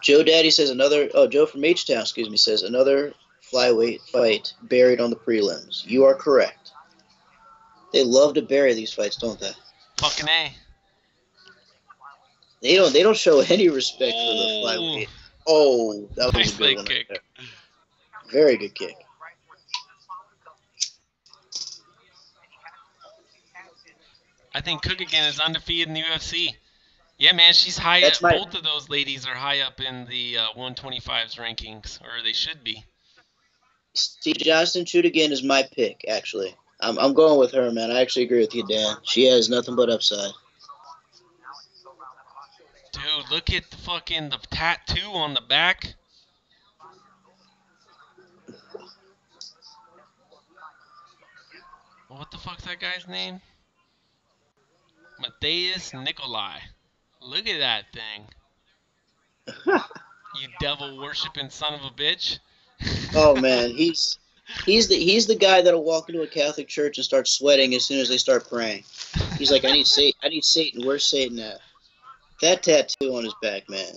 Joe Daddy says Joe from H-Town, says another flyweight fight buried on the prelims. You are correct. They love to bury these fights, don't they? Fucking A. They don't show any respect for the flyweight. Oh, that was nice a good one. Kick. Right there. Very good kick. I think Cook again is undefeated in the UFC. Yeah, man, she's high up. Both of those ladies are high up in the 125s rankings, or they should be. Steve Johnston Chudigan is my pick, actually. I'm going with her, man. I actually agree with you, Dan. She has nothing but upside. Dude, look at the tattoo on the back. What the fuck's that guy's name? Matthias Nikolai. Look at that thing. You devil worshipping son of a bitch. Oh man, he's the guy that'll walk into a Catholic church and start sweating as soon as they start praying. He's like, I need Satan. Where's Satan at? That tattoo on his back, man.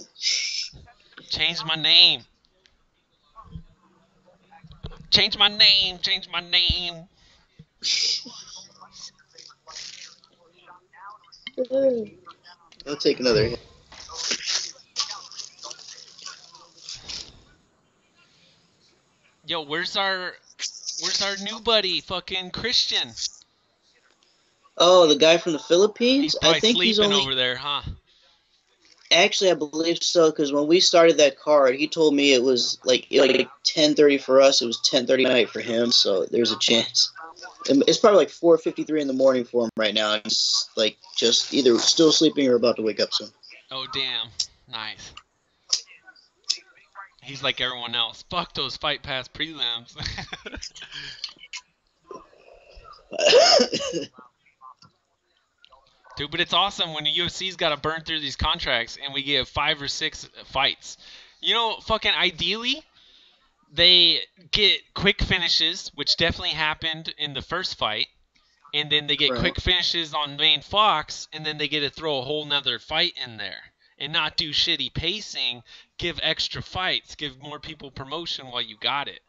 Change my name. Change my name. Change my name. I'll take another hit. Yo, where's our new buddy, fucking Christian? Oh, the guy from the He's Philippines? I probably think he's sleeping only. over there, huh? Actually, I believe so, because when we started that card, he told me it was like 10:30 for us. It was 10:30 at night for him, so there's a chance. It's probably like 4:53 in the morning for him right now. He's like just either still sleeping or about to wake up soon. Oh, damn. Nice. He's like everyone else. Fuck those Fight Pass prelims. Dude, but it's awesome when the UFC's got to burn through these contracts and we get 5 or 6 fights. You know, fucking ideally, they get quick finishes, which definitely happened in the first fight. And then they get Right. quick finishes on main Fox, and then they get to throw a whole nother fight in there. And not do shitty pacing, give extra fights, give more people promotion while you got it.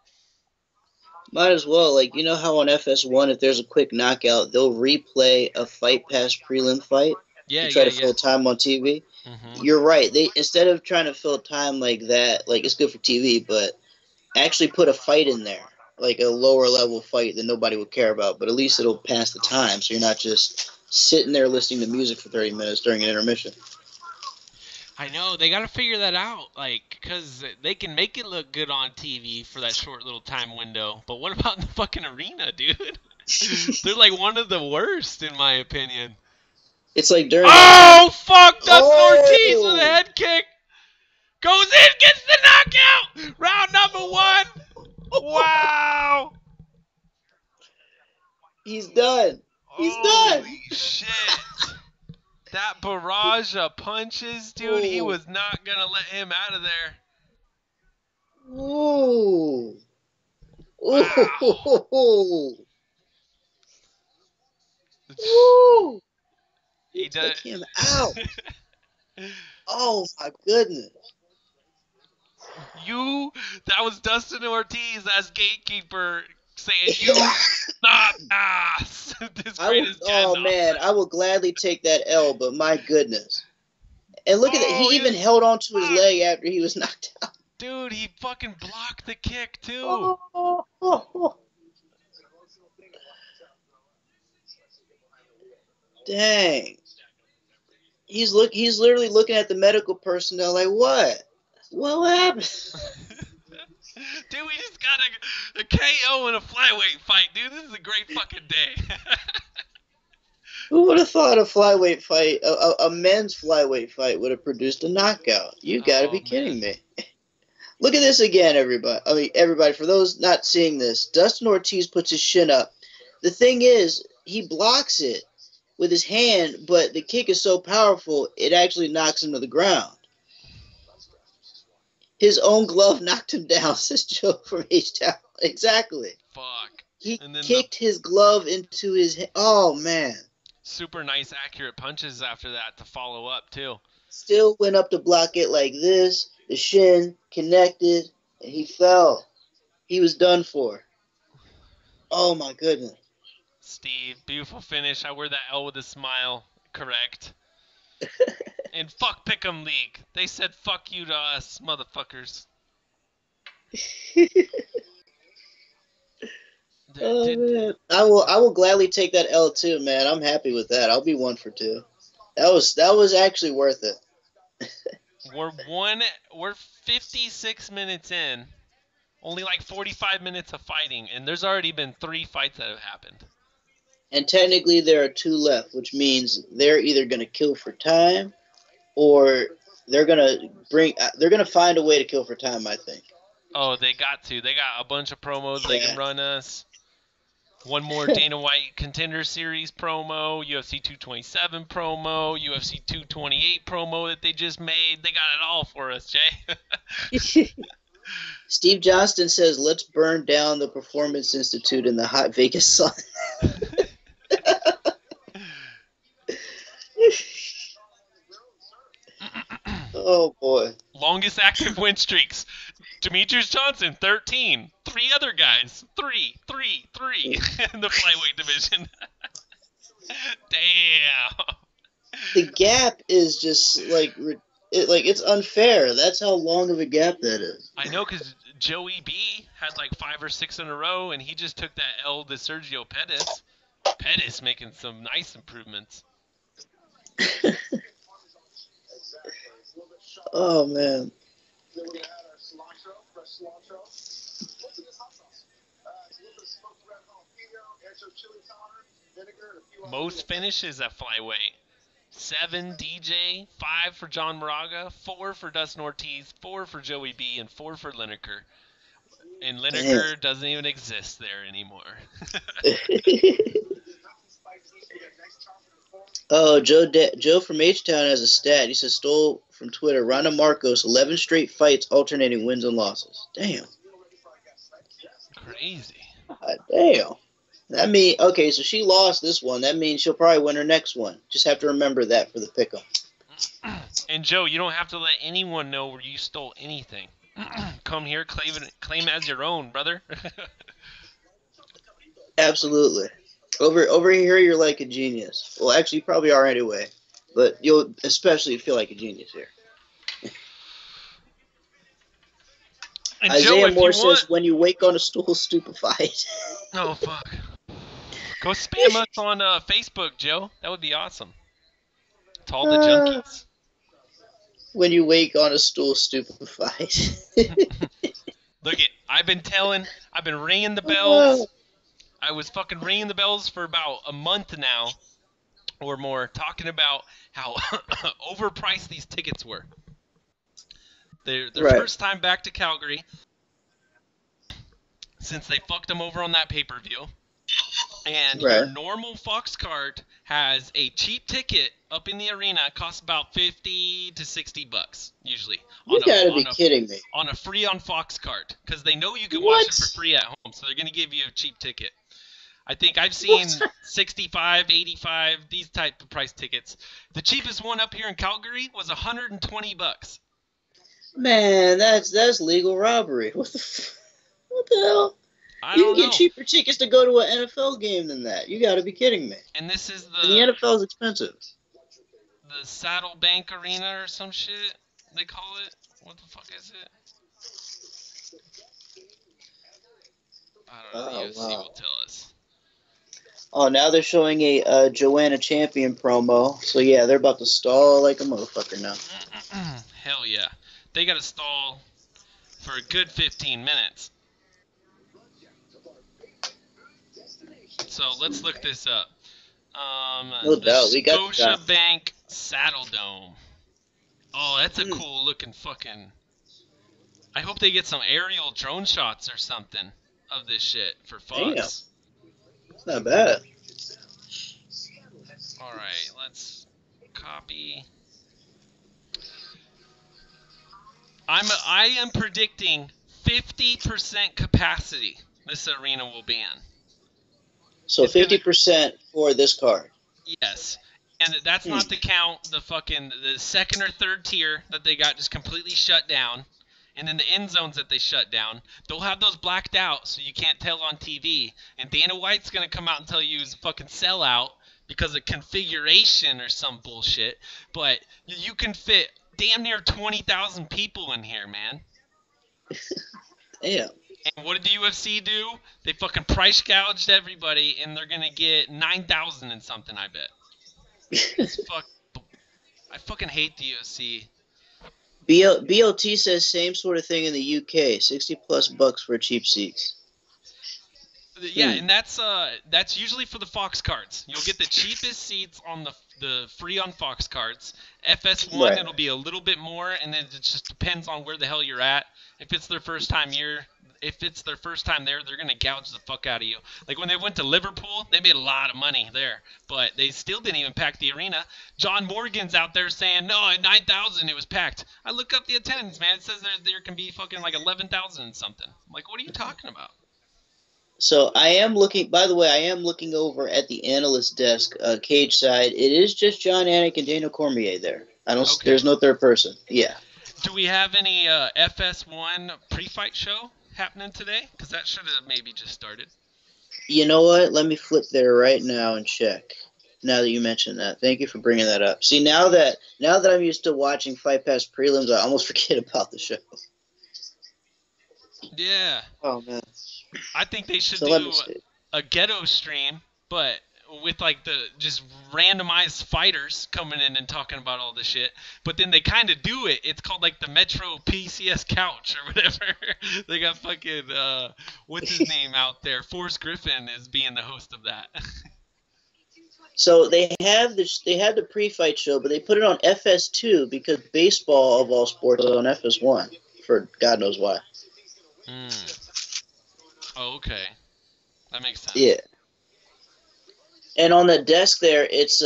Might as well. Like, you know how on FS1, if there's a quick knockout, they'll replay a Fight Pass prelim fight to try to fill time on TV? Mm-hmm. You're right. They instead of trying to fill time like that, like it's good for TV, but actually put a fight in there, like a lower level fight that nobody would care about, but at least it'll pass the time, so you're not just sitting there listening to music for 30 minutes during an intermission. I know, they got to figure that out, like, because they can make it look good on TV for that short little time window, but what about in the fucking arena, dude? They're like one of the worst, in my opinion. It's like during... Oh, fuck! Dustin Ortiz with a head kick! Goes in, gets the knockout! Round number 1! Wow! He's done. He's done. Holy shit. That barrage of punches, dude, he was not going to let him out of there. Ooh. Wow. Ooh. Ooh. He took him out. Oh, my goodness. That was Dustin Ortiz as gatekeeper saying, you not ass. Man, I will gladly take that L, but my goodness. And look at that. He even held on to his leg after he was knocked out. Dude, he fucking blocked the kick, too. Dang. He's literally looking at the medical personnel like, what? What happened? Dude, we just got a KO in a flyweight fight, dude. This is a great fucking day. Who would have thought a flyweight fight, a men's flyweight fight, would have produced a knockout? You got to be kidding me. Look at this again, everybody. I mean, everybody, for those not seeing this, Dustin Ortiz puts his shin up. The thing is, he blocks it with his hand, but the kick is so powerful, it actually knocks him to the ground. His own glove knocked him down, says Joe from H-Town. Exactly. Fuck. He kicked his glove into his hand. Oh, man. Super nice, accurate punches after that to follow up, too. Still went up to block it like this. The shin connected, and he fell. He was done for. Oh, my goodness. Steve, beautiful finish. I wear that L with a smile. Correct. And fuck Pick'em League. They said fuck you to us, motherfuckers. Man. I will gladly take that L too, man. I'm happy with that. I'll be 1 for 2. That was actually worth it. We're 56 minutes in. Only like 45 minutes of fighting, and there's already been 3 fights that have happened. And technically there are 2 left, which means they're either going to kill for time or they're going to find a way to kill for time, I think. Oh, they got to. They got a bunch of promos they can run us. One more Dana White Contender Series promo, UFC 227 promo, UFC 228 promo that they just made. They got it all for us, Jay. Steve Johnston says, let's burn down the Performance Institute in the hot Vegas sun. Oh, boy. Longest active win streaks. Demetrius Johnson, 13. 3 other guys. 3 in the flyweight division. Damn. The gap is just, it's unfair. That's how long of a gap that is. I know, because Joey B had like 5 or 6 in a row, and he just took that L to Sergio Pettis. Pettis making some nice improvements. Oh man. Most finishes at flyweight. 7 DJ, 5 for John Moraga, 4 for Dustin Ortiz, 4 for Joey B, and 4 for Lineker. And Lineker doesn't even exist there anymore. Oh, Joe from H-Town has a stat. He says, stole from Twitter, Ronda Marcos, 11 straight fights, alternating wins and losses. Damn. Crazy. God damn. That means, okay, so she lost this one. That means she'll probably win her next one. Just have to remember that for the pick'em. And Joe, you don't have to let anyone know where you stole anything. Come here, claim it as your own, brother. Absolutely. Over here, you're like a genius. Well, actually, you probably are anyway. But you'll especially feel like a genius here. And Isaiah Joe, Moore says, when you wake on a stool stupefied. Oh, fuck. Go spam us on Facebook, Joe. That would be awesome. To all the junkies. When you wake on a stool stupefied. Look it, I've been ringing the bells. I was fucking ringing the bells for about a month now or more, talking about how overpriced these tickets were. Their first time back to Calgary since they fucked them over on that pay-per-view. And your normal Fox card has a cheap ticket up in the arena. It costs about $50 to $60 usually. You gotta be kidding me. On a free on Fox card, because they know you can watch it for free at home, so they're gonna give you a cheap ticket. I think I've seen 65, 85, these type of price tickets. The cheapest one up here in Calgary was $120. Man, that's legal robbery. What the hell? You can get cheaper tickets to go to an NFL game than that. You got to be kidding me. And this is the NFL is expensive. The Saddle Bank Arena or some shit they call it. What the fuck is it? I don't know. The UFC will tell us. Oh, now they're showing a Joanna Champion promo. So yeah, they're about to stall like a motherfucker now. Hell yeah, they got to stall for a good 15 minutes. So let's look this up. No doubt, we got Scotiabank Saddle Dome. Oh, that's a cool looking fucking. I hope they get some aerial drone shots or something of this shit for Fox. Damn. It's not bad. All right, let's copy. I am predicting 50% capacity this arena will be in. So 50% for this card. Yes. And that's not to count the second or third tier that they got just completely shut down. And then the end zones that they shut down. They'll have those blacked out so you can't tell on TV. And Dana White's going to come out and tell you he's a fucking sellout because of configuration or some bullshit. But you can fit damn near 20,000 people in here, man. Damn. And what did the UFC do? They fucking price gouged everybody, and they're going to get 9,000 and something, I bet. I fucking hate the UFC. BOT says same sort of thing in the UK. $60+ for cheap seats. Yeah, and that's usually for the Fox cards. You'll get the cheapest seats on the free on Fox cards. FS1 it'll be a little bit more, and then it just depends on where the hell you're at. If it's their first time there, they're gonna gouge the fuck out of you. Like when they went to Liverpool, they made a lot of money there, but they still didn't even pack the arena. John Morgan's out there saying, no, at 9,000 it was packed. I look up the attendance, man. It says there can be fucking like 11,000 and something. I'm like, what are you talking about? So I am looking over at the analyst desk, cage side. It is just John Anik and Daniel Cormier there. There's no third person. Yeah. Do we have any FS1 pre-fight show happening today? Because that should have maybe just started. You know what? Let me flip there right now and check. Now that you mentioned that, thank you for bringing that up. See, now that I'm used to watching Fight Pass prelims, I almost forget about the show. Yeah. Oh man. I think they should So let me do see. a ghetto stream, but with like the just randomized fighters coming in and talking about all this shit. But then they kind of do it. It's called like the Metro PCS Couch or whatever. They got fucking what's his name out there? Forrest Griffin is being the host of that. So they have this. They had the pre-fight show, but they put it on FS2 because baseball of all sports is on FS1 for God knows why. Oh, okay. That makes sense. Yeah. And on the desk there, it's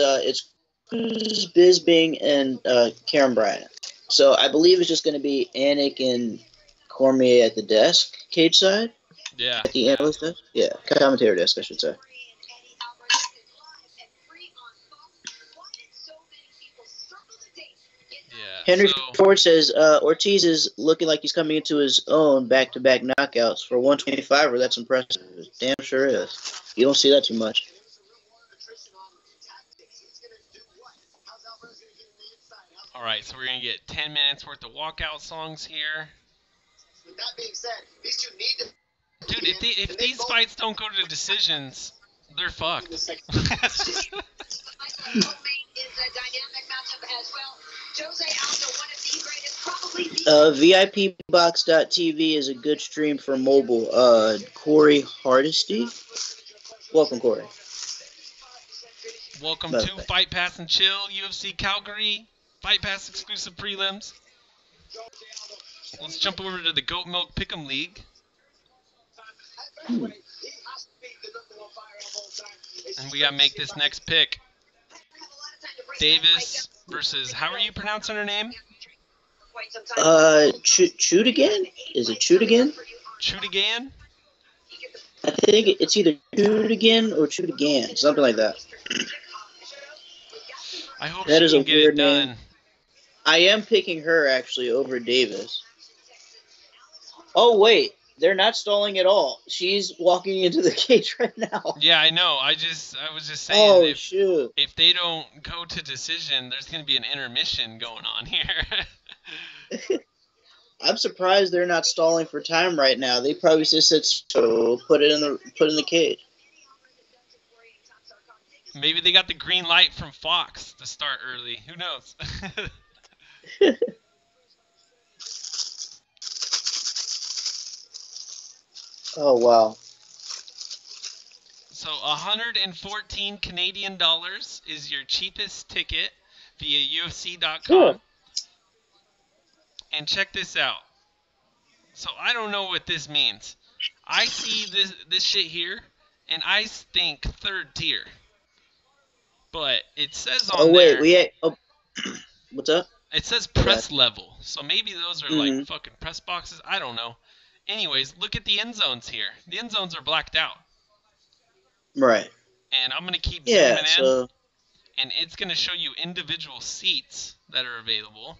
Cruz, Bisbing, and Karen Bryant. So I believe it's just going to be Anik and Cormier at the desk, cage side. Yeah. At the analyst desk? Yeah, commentator desk, I should say. Yeah. Henry Ford says Ortiz is looking like he's coming into his own back-to-back knockouts. For 125er, that's impressive. Damn sure is. You don't see that too much. All right, so we're going to get 10 minutes worth of walkout songs here. With that being said, these two need to... Dude, if these fights don't go to decisions, they're fucked. VIPbox.tv is a good stream for mobile. Corey Hardesty. Welcome, Corey. Welcome to Fight Pass and Chill, UFC Calgary, Fight Pass exclusive prelims. Let's jump over to the Goat Milk Pick'em League. And we gotta make this next pick. Davis versus, how are you pronouncing her name? Chudigan? Is it Chudigan? Chudigan? I think it's either Chudigan or Chudigan, something like that. I hope that she is can a get weird it done. name. I am picking her actually over Davis. Oh wait, they're not stalling at all. She's walking into the cage right now. Yeah, I know. I was just saying. Shoot! If they don't go to decision, there's gonna be an intermission going on here. I'm surprised they're not stalling for time right now. They probably just said, "So put in the cage." Maybe they got the green light from Fox to start early. Who knows? Oh wow! So 114 Canadian dollars is your cheapest ticket via UFC.com. Sure. And check this out. So I don't know what this means. I see this shit here, and I think third tier. But it says on there. What's up? It says press level. So maybe those are like fucking press boxes. I don't know. Anyways, look at the end zones here. The end zones are blacked out. Right. And I'm going to keep zooming in. So... And it's going to show you individual seats that are available.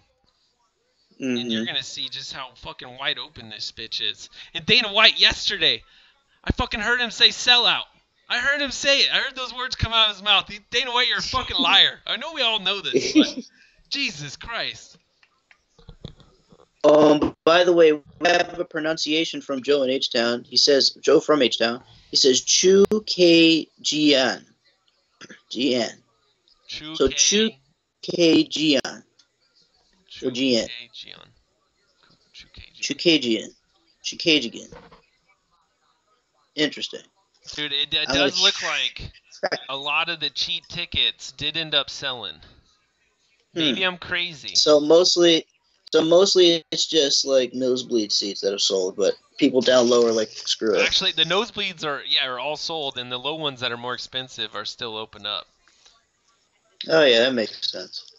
And you're going to see just how fucking wide open this bitch is. And Dana White yesterday, I fucking heard him say sellout. I heard him say it. I heard those words come out of his mouth. Dana White, you're a fucking liar. I know we all know this, but Jesus Christ. By the way, we have a pronunciation from Joe in H-Town. Joe from H-Town. He says Chu K Jian. Jian. So Chu K Jian. Or Jian. Chu K Jian. Chu K Jian. Interesting. Dude, it does look like a lot of the cheap tickets did end up selling. Maybe I'm crazy. So mostly it's just like nosebleed seats that have sold, but people down low are like, screw it. Actually, the nosebleeds are all sold, and the low ones that are more expensive are still open up. Oh yeah, that makes sense.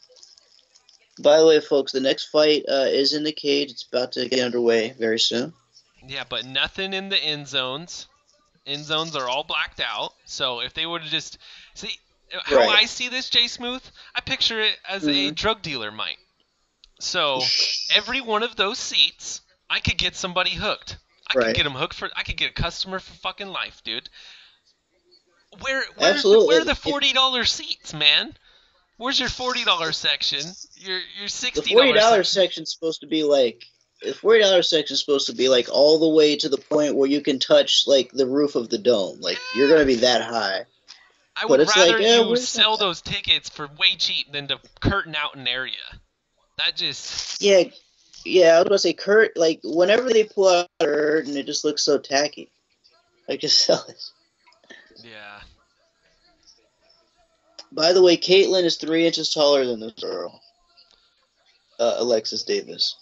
By the way, folks, the next fight is in the cage. It's about to get underway very soon. Yeah, but nothing in the end zones. End zones are all blacked out. So if they would have just... See, how I see this, Jay Smoothe, I picture it as a drug dealer might. So every one of those seats, I could get somebody hooked. I could get them hooked I could get a customer for fucking life, dude. Where are the $40 seats, man? Where's your $40 section? Your $60 The $40 section's supposed to be like $40 section is supposed to be like all the way to the point where you can touch like the roof of the dome. Like you're gonna be that high. I But would it's rather like, yeah, you where's sell that? those tickets for way cheap than to curtain out an area. That just... Yeah, I was gonna say Kurt. Like whenever they pull out a curtain, it just looks so tacky. Like just sell it. Yeah. By the way, Caitlyn is 3 inches taller than this girl, Alexis Davis.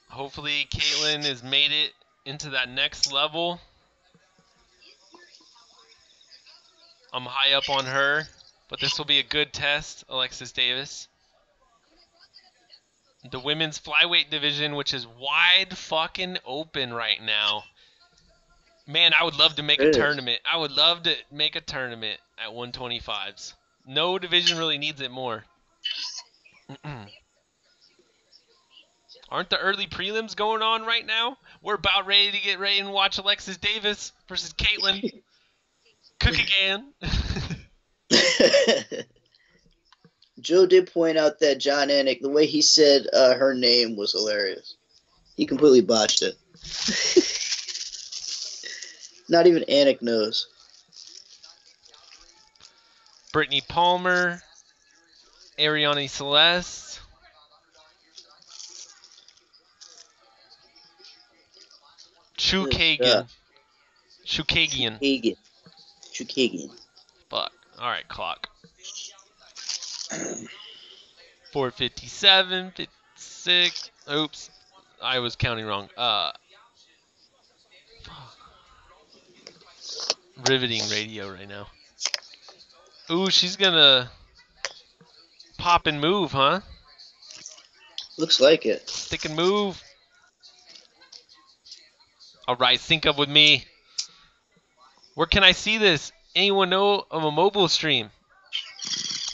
Hopefully Caitlyn has made it into that next level. I'm high up on her, but this will be a good test, Alexis Davis. The women's flyweight division, which is wide fucking open right now. Man, I would love to make a tournament. I would love to make a tournament at 125s. No division really needs it more. Aren't the early prelims going on right now? We're about ready to get ready and watch Alexis Davis versus Caitlyn. Cook again. Joe did point out that John Anik, the way he said her name was hilarious. He completely botched it. Not even Anik knows. Brittany Palmer, Ariane Celeste. Chukagian. Fuck. Alright, clock. 457, 56. Oops. I was counting wrong. Riveting radio right now. Ooh, she's gonna pop and move, huh? Looks like it. Stick and move. Alright, sync up with me. Where can I see this? Anyone know of a mobile stream?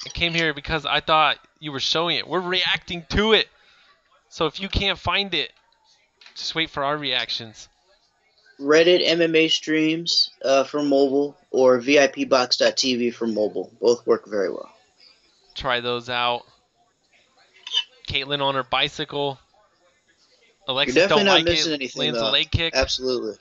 I came here because I thought you were showing it. We're reacting to it. So if you can't find it, just wait for our reactions. Reddit MMA streams for mobile or VIPbox.tv for mobile. Both work very well. Try those out. Caitlyn on her bicycle. Alexis You're definitely don't not like missing it. anything, Lands though. a leg kick. Absolutely.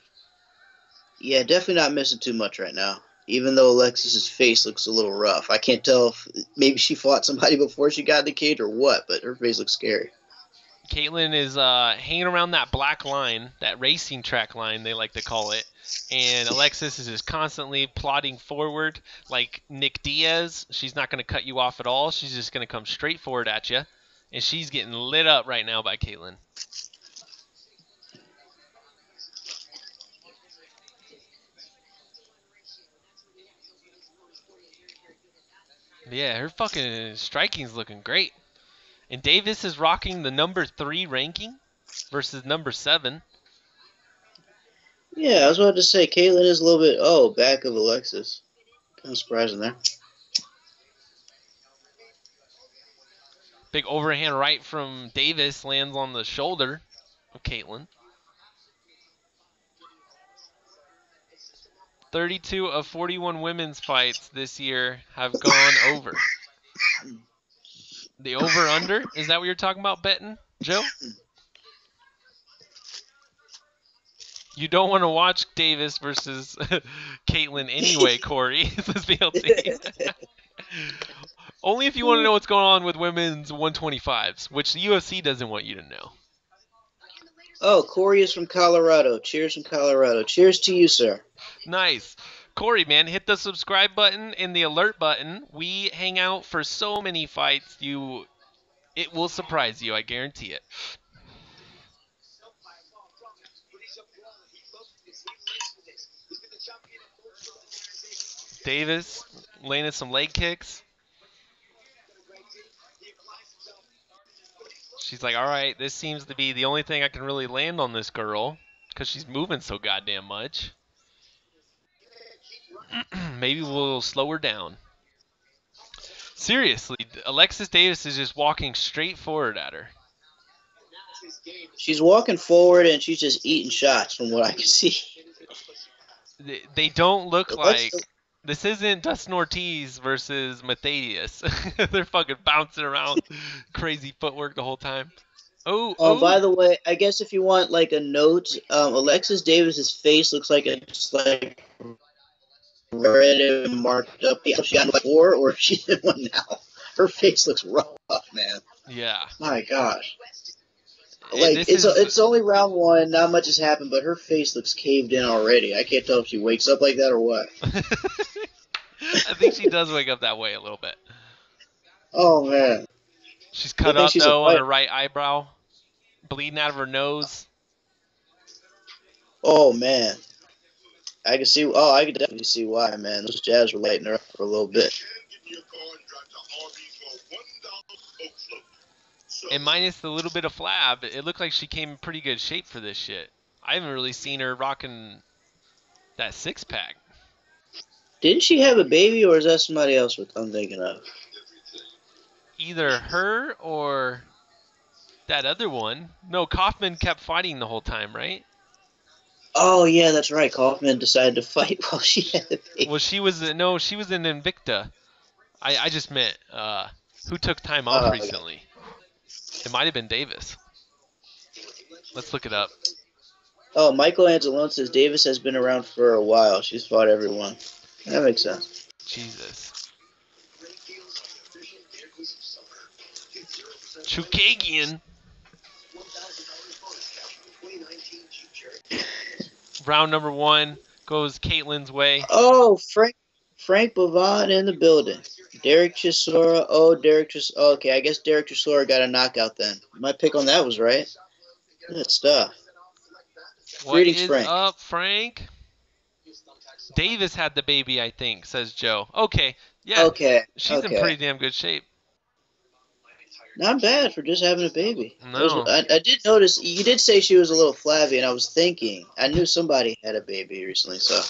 Yeah, definitely not missing too much right now. Even though Alexis's face looks a little rough. I can't tell if maybe she fought somebody before she got in the cage or what, but her face looks scary. Caitlyn is hanging around that black line, that racing track line they like to call it, and Alexis is just constantly plodding forward like Nick Diaz. She's not going to cut you off at all. She's just going to come straight forward at you, and she's getting lit up right now by Caitlyn. Yeah, her fucking striking's looking great. And Davis is rocking the number 3 ranking versus number 7. Yeah, I was about to say, Caitlyn is a little bit, back of Alexis. Kind of surprising there. Big overhand right from Davis lands on the shoulder of Caitlyn. 32 of 41 women's fights this year have gone over. The over-under? Is that what you're talking about betting, Joe? You don't want to watch Davis versus Caitlyn anyway, Corey. Let's be honest. Only if you want to know what's going on with women's 125s, which the UFC doesn't want you to know. Oh, Corey is from Colorado. Cheers from Colorado. Cheers to you, sir. Nice. Corey, man, hit the subscribe button and the alert button. We hang out for so many fights. It will surprise you, I guarantee it. Davis landing some leg kicks. She's like, all right, this seems to be the only thing I can really land on this girl because she's moving so goddamn much. Maybe we'll slow her down. Seriously, Alexis Davis is just walking straight forward at her. She's walking forward and she's just eating shots from what I can see. They don't look like... This isn't Dustin Ortiz versus Matthias. They're fucking bouncing around. Crazy footwork the whole time. Oh, By oh. the way, I guess if you want like a note, Alexis Davis's face looks like it's like red and marked up. She got before, or if she's in one now. Her face looks rough, man. Yeah. My gosh. And Like this is it's only round one, not much has happened, but her face looks caved in already. I can't tell if she wakes up like that or what. I think she does wake up that way a little bit. Oh man, She's good cut thing up she's a though on her fighter. right eyebrow, bleeding out of her nose. Oh man, I can see. Oh, I can definitely see why, man. Those jabs were lighting her up for a little bit. And minus the little bit of flab, it looked like she came in pretty good shape for this shit. I haven't really seen her rocking that six pack. Didn't she have a baby, or is that somebody else I'm thinking of? Either her or that other one. No, Kaufman kept fighting the whole time, right? Oh yeah, that's right. Kaufman decided to fight while she had a baby. Well, she was in Invicta. I just meant who took time off recently. It might have been Davis. Let's look it up. Oh, Michael Anzalone says Davis has been around for a while. She's fought everyone. That makes sense. Jesus. Chukagian. Round number 1 goes Caitlin's way. Oh, Frank Bavon in the building. Derek Chisora. Oh, Derek Chisora. Okay, I guess Derek Chisora got a knockout then. My pick on that was right. Good stuff. What Greetings, is Frank. up, Frank? Davis had the baby, I think, says Joe. Okay, yeah. Okay. She's in pretty damn good shape. Not bad for just having a baby. No. I did notice, you did say she was a little flabby, and I was thinking, I knew somebody had a baby recently, so.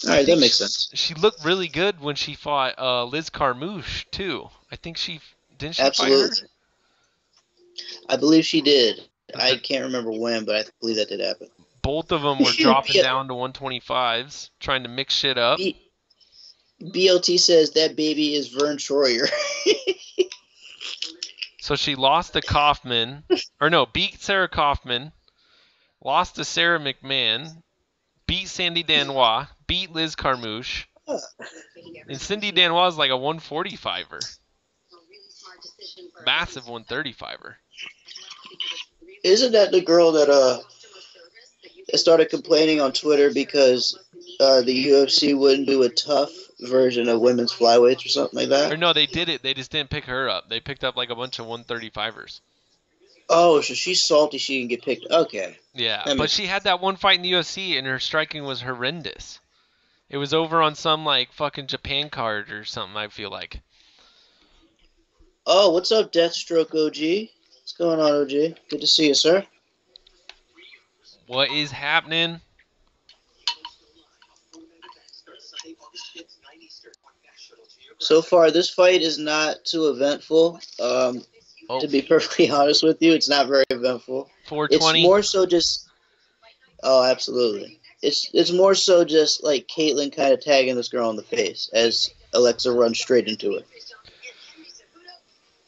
Alright, that makes sense. She looked really good when she fought Liz Carmouche, too. I think didn't she Absolutely. fight her? I believe she did. I can't remember when, but I believe that did happen. Both of them were dropping down to 125s, trying to mix shit up. BLT says that baby is Vern Troyer. So she lost to Kaufman, beat Sarah Kaufman, lost to Sarah McMahon, beat Sandy Danois, beat Liz Carmouche, and Cindy Danois is like a 145er. Massive 135er. Isn't that the girl that started complaining on Twitter because the UFC wouldn't do a tough version of women's flyweights or something like that? Or no, they did it. They just didn't pick her up. They picked up like a bunch of 135ers. Oh, so she's salty she didn't get picked. Okay. Yeah, but she had that one fight in the UFC and her striking was horrendous. It was over on some like fucking Japan card or something, I feel like. Oh, what's up, Deathstroke OG? What's going on, OG? Good to see you, sir. What is happening? So far, this fight is not too eventful. To be perfectly honest with you, it's not very eventful. 420. It's more so just. Oh, absolutely. It's more so just like Caitlyn kind of tagging this girl in the face as Alexa runs straight into it.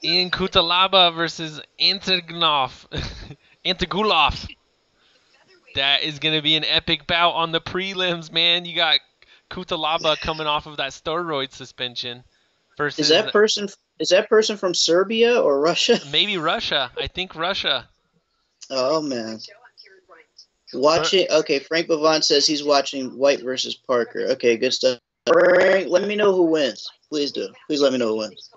Ian Kutalaba versus Antigulov. That is going to be an epic bout on the prelims, man. You got Kutalaba coming off of that steroid suspension. Versus Is that person from Serbia or Russia? Maybe Russia. I think Russia. Oh, man. Okay, Frank Bavon says he's watching White versus Parker. Okay, good stuff. Frank, let me know who wins. Please do. Please let me know who wins.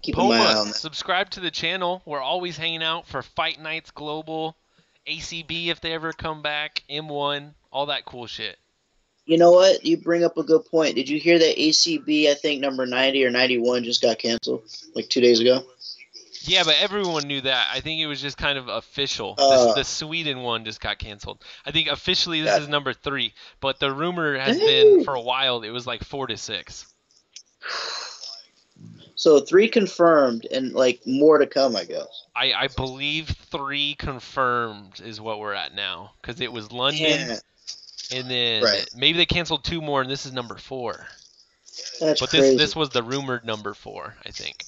Keep an eye on that. Subscribe to the channel. We're always hanging out for Fight Nights Global, ACB if they ever come back, M1, all that cool shit. You know what? You bring up a good point. Did you hear that ACB, I think number 90 or 91 just got canceled like 2 days ago? Yeah, but everyone knew that. I think it was just kind of official. The Sweden one just got canceled. I think officially this is number 3, but the rumor has been for a while it was like 4 to 6. So 3 confirmed and like more to come, I guess. I believe 3 confirmed is what we're at now because it was London, and then maybe they canceled 2 more, and this is number 4. That's crazy. This was the rumored number 4, I think.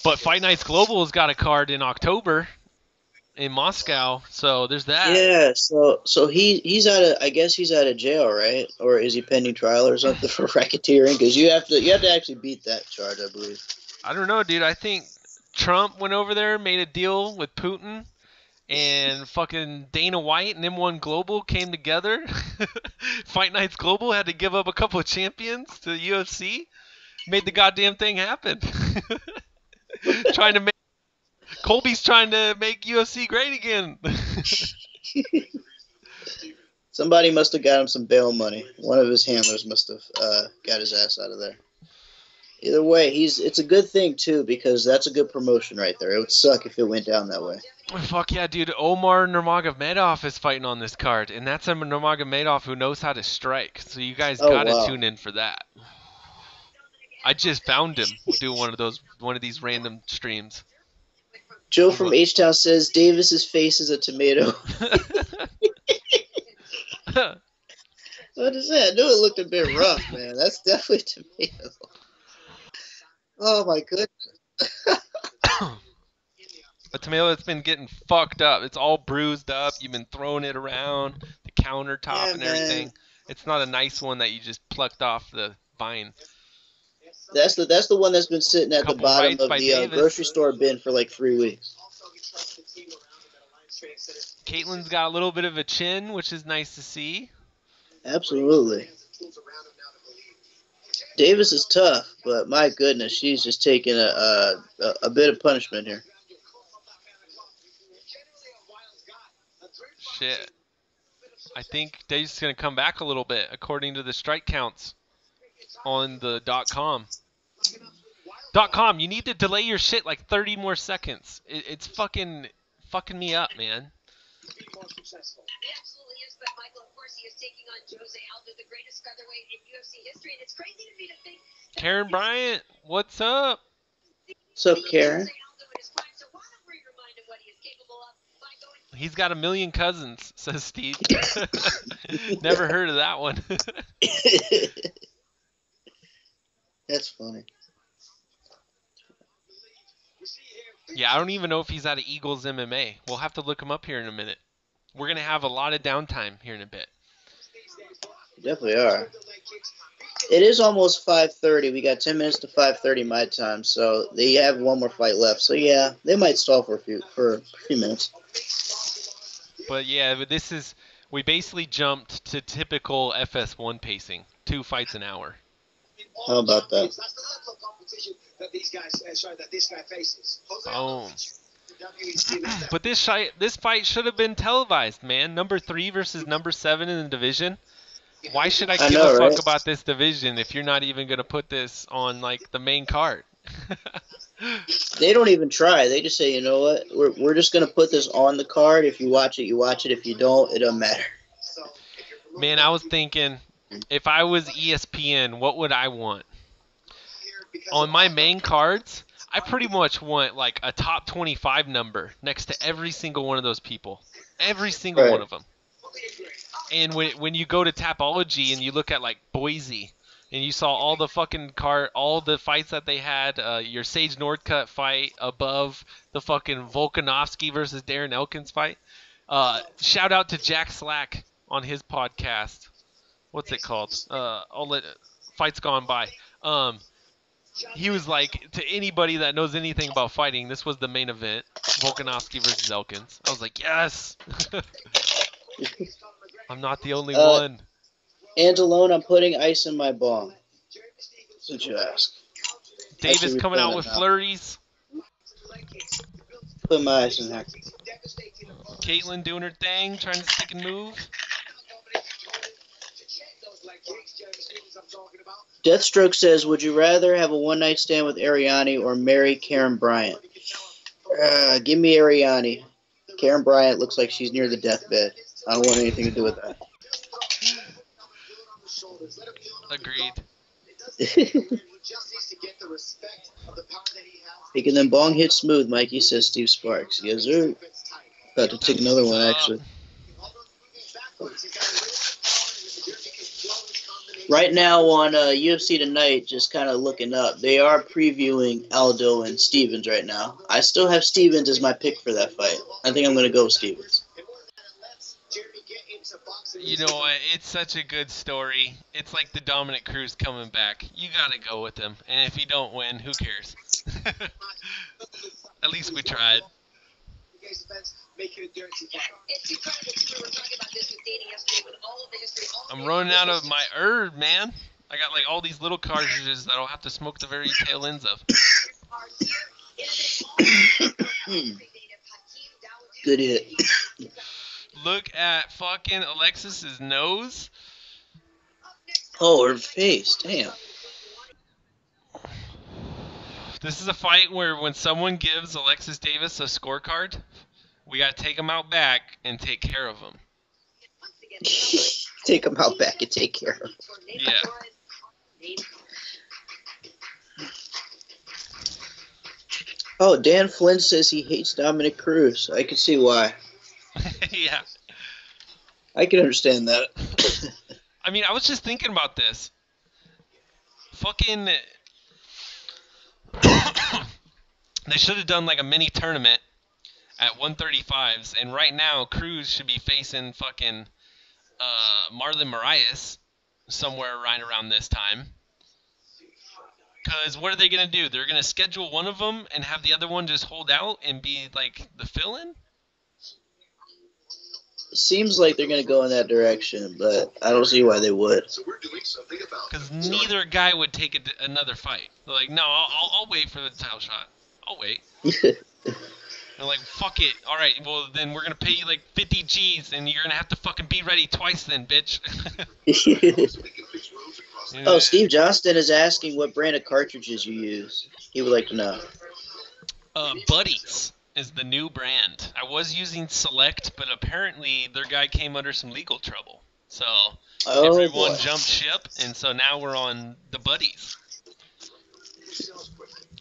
But Fight Nights Global has got a card in October in Moscow, so there's that. Yeah, so he's out of, I guess he's out of jail, right? Or is he pending trial or something for racketeering? Because you have to actually beat that charge, I believe. I don't know, dude. I think Trump went over there, made a deal with Putin, and fucking Dana White and M1 Global came together. Fight Nights Global had to give up a couple of champions to the UFC. Made the goddamn thing happen. Colby's trying to make UFC great again. Somebody must have got him some bail money. One of his handlers must have got his ass out of there. Either way, it's a good thing too, because that's a good promotion right there. It would suck if it went down that way. Fuck yeah, dude. Omar Nurmagomedov is fighting on this card, and that's a Nurmagomedov who knows how to strike. So you guys gotta tune in for that. I just found him doing one of these random streams. Joe from H-Town says Davis's face is a tomato. What is that? I knew it looked a bit rough, man. That's definitely tomato. Oh my goodness. A tomato that's been getting fucked up. It's all bruised up. You've been throwing it around the countertop and everything. It's not a nice one that you just plucked off the vine. That's the one that's been sitting at the bottom of the grocery store bin for like 3 weeks. Caitlin's got a little bit of a chin, which is nice to see. Absolutely. Davis is tough, but my goodness, she's just taking a bit of punishment here. Shit. I think Davis is going to come back a little bit, according to the strike counts on the .com. .com, you need to delay your shit like 30 more seconds. It's fucking me up, man. It absolutely is, but Michael, of course, he is taking on Jose Aldo, the greatest featherweight in UFC history, and it's crazy to me to think. Karen Bryant, what's up? What's up, Karen? He's got a million cousins, says Steve. Never heard of that one. That's funny. Yeah, I don't even know if he's out of Eagles MMA. We'll have to look him up here in a minute. We're going to have a lot of downtime here in a bit. Definitely are. It is almost 5:30. We got 10 minutes to 5:30 my time, so they have one more fight left. So yeah, they might stall for a few minutes. But yeah, we basically jumped to typical FS1 pacing, 2 fights an hour. How about that? Boom. But this fight should have been televised, man. Number 3 versus number 7 in the division. Why should I give a fuck about this division if you're not even going to put this on like the main card? They don't even try. They just say, you know what? We're just going to put this on the card. If you watch it, you watch it. If you don't, it doesn't matter. Man, I was thinking, if I was ESPN, what would I want? On my main cards, I pretty much want like a top 25 number next to every single one of those people. Every single one of them. And when you go to Tapology and you look at like Boise and you saw all the fucking all the fights that they had, your Sage Northcutt fight above the fucking Volkanovski versus Darren Elkins fight. Shout out to Jack Slack on his podcast. What's it called? Fights Gone By. He was like, to anybody that knows anything about fighting, this was the main event, Volkanovski versus Elkins. I was like, yes. I'm not the only one. Angelone, I'm putting ice in my bong. Since you ask. Davis coming out with flurries. Put my ice in there. Caitlin doing her thing, trying to stick and move. Deathstroke says, would you rather have a one-night stand with Ariane or marry Karen Bryant? Give me Ariane. Karen Bryant looks like she's near the deathbed. I don't want anything to do with that. Agreed. Making them bong hit smooth, Mikey, says Steve Sparks. Yes, sir. About to take another one, actually. Right now on UFC Tonight, just kind of looking up, they are previewing Aldo and Stevens right now. I still have Stevens as my pick for that fight. I think I'm going to go with Stevens. You know what? It's such a good story. It's like the Dominic Cruz coming back. You got to go with him. And if you don't win, who cares? At least we tried. I'm running out of my herb, man. I got like all these little cartridges that I'll have to smoke the very tail ends of. Good hit. Look at fucking Alexis's nose. Oh, her face. Damn. This is a fight where when someone gives Alexis Davis a scorecard, we got to take him out back and take care of him. Take him out back and take care of him. Yeah. Oh, Dan Flynn says he hates Dominic Cruz. I can see why. Yeah. I can understand that. I mean, I was just thinking about this. Fucking... They should have done like a mini tournament at 135s, and right now Cruz should be facing fucking Marlon Moraes somewhere right around this time. Because what are they going to do? They're going to schedule one of them and have the other one just hold out and be like the fill-in? Seems like they're going to go in that direction, but I don't see why they would. Because neither guy would take another fight. They're like, no, I'll wait for the title shot. I'll wait. They're like, fuck it. All right, well, then we're going to pay you like 50 G's, and you're going to have to fucking be ready twice then, bitch. Oh, Steve Johnston is asking what brand of cartridges you use. He would like to know. Buddies is the new brand. I was using Select, but apparently their guy came under some legal trouble. So everyone jumped ship, and so now we're on the Buddies.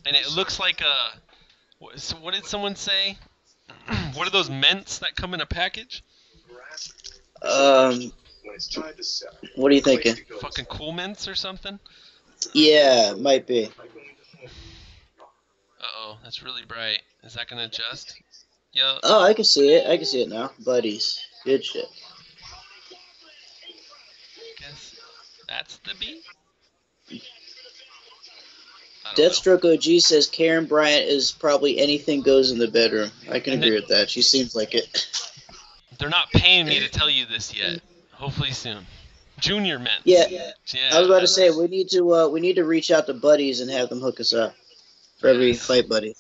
And it looks like a... So what did someone say? What are those mints that come in a package? What are you thinking? Fucking Cool Mints or something? Yeah, might be. Uh-oh, that's really bright. Is that gonna adjust? Yeah. Oh, I can see it. I can see it now. Buddies. Good shit. Guess that's the B? Deathstroke OG says Karen Bryant is probably anything goes in the bedroom. I can agree with that. She seems like it. They're not paying me to tell you this yet. Hopefully soon. Junior Mints. Yeah. I was about to say we need to reach out to Buddies and have them hook us up for every fight buddy.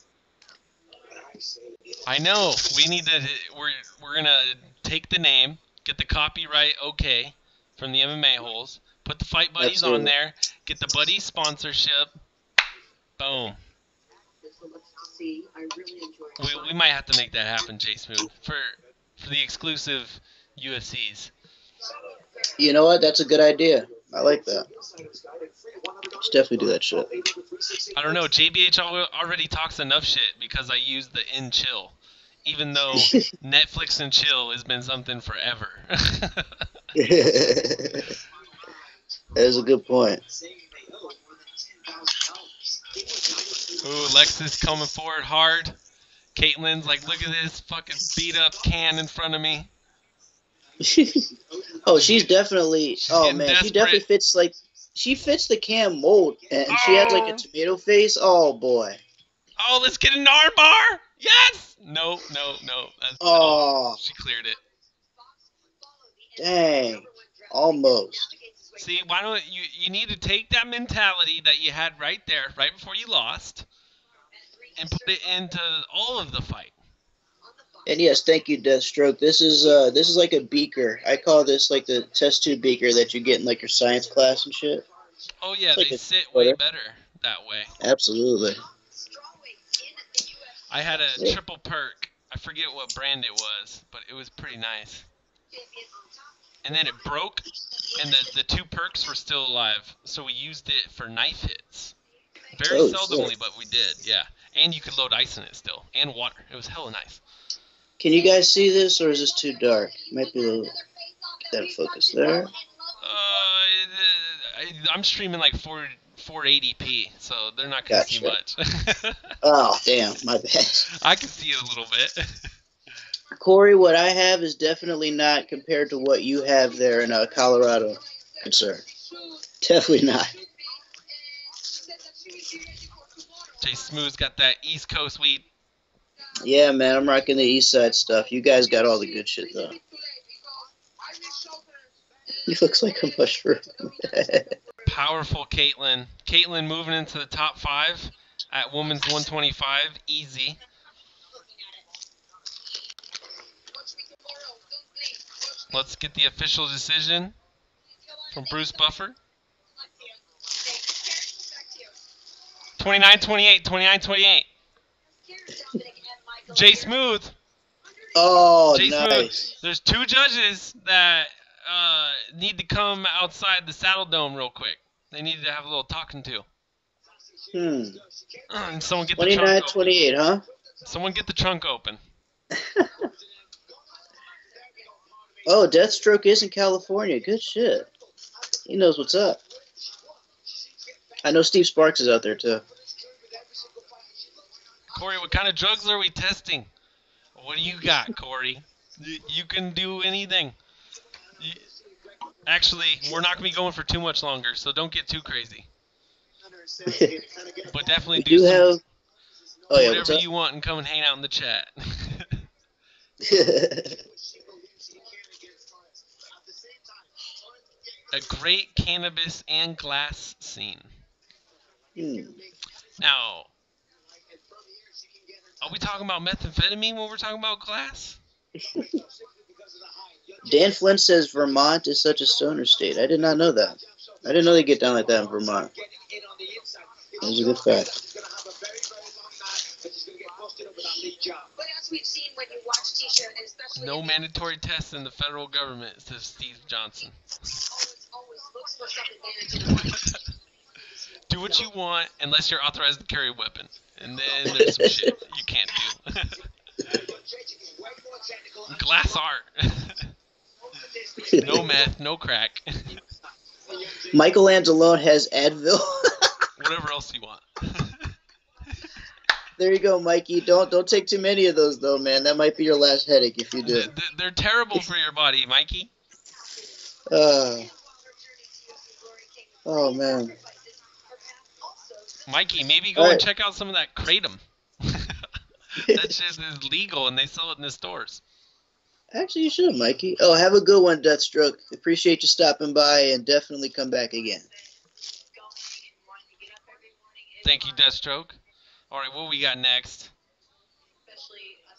I know. We need to. We're gonna take the name, get the copyright okay from the MMA holes, put the fight buddies on there, get the buddy sponsorship. Boom. We might have to make that happen, Jay Smoothe, for the exclusive UFCs. You know what? That's a good idea. I like that. Should definitely do that shit. I don't know. JBH already talks enough shit because I use the in chill, even though Netflix and chill has been something forever. That is a good point. Ooh, Lexus coming forward hard. Caitlin's like, look at this fucking beat up can in front of me. Oh, she's definitely. Oh man, desperate. She definitely fits like. She fits the Cam mold, and she has like a tomato face. Oh boy. Oh, let's get an armbar. Yes. No. She cleared it. Dang. Almost. See, why don't you need to take that mentality that you had right there, right before you lost, and put it into all of the fight. And yes, thank you, Deathstroke. This is like a beaker. I call this like the test tube beaker that you get in like your science class and shit. Oh yeah, like they sit way better that way. Absolutely. I had a triple perk. I forget what brand it was, but it was pretty nice. And then it broke, and the two perks were still alive, so we used it for knife hits. Very seldomly, but we did, yeah. And you could load ice in it still, and water. It was hella nice. Can you guys see this, or is this too dark? Might be a little... Get that focus there. I'm streaming like 480p, so they're not gonna see much. Oh, damn, my bad. I can see a little bit. Corey, what I have is definitely not compared to what you have there in Colorado, sir. Definitely not. Jay Smooth's got that East Coast weed. Yeah, man, I'm rocking the East Side stuff. You guys got all the good shit, though. He looks like a mushroom. Powerful Caitlyn. Caitlyn moving into the top 5 at women's 125. Easy. Let's get the official decision from Bruce Buffer. 29-28, 29-28. Jay Smoothe. Oh, Jay nice. Smoothe. There's 2 judges that need to come outside the Saddle Dome real quick. They need to have a little talking to. And someone get the trunk 29-28, huh? Someone get the trunk open. Oh, Deathstroke is in California. Good shit. He knows what's up. I know Steve Sparks is out there, too. Corey, what kind of drugs are we testing? What do you got, Corey? You can do anything. Actually, we're not going to be going for too much longer, so don't get too crazy. But definitely do whatever you want and come and hang out in the chat. A great cannabis and glass scene. Now, are we talking about methamphetamine when we're talking about glass? Dan Flynn says Vermont is such a stoner state. I did not know that. I didn't know they get down like that in Vermont. That was a good fact. No mandatory tests in the federal government, says Steve Johnson. Do what you want unless you're authorized to carry a weapon. And then there's some shit you can't do. Glass art. No meth, no crack. Michelangelo has Advil. Whatever else you want. There you go, Mikey. Don't take too many of those, though, man. That might be your last headache if you do. They're terrible for your body, Mikey. Oh, man. Mikey, maybe go and check out some of that Kratom. That shit is legal, and they sell it in the stores. Actually, you should, Mikey. Oh, have a good one, Deathstroke. Appreciate you stopping by, and definitely come back again. Thank you, Deathstroke. All right, what we got next?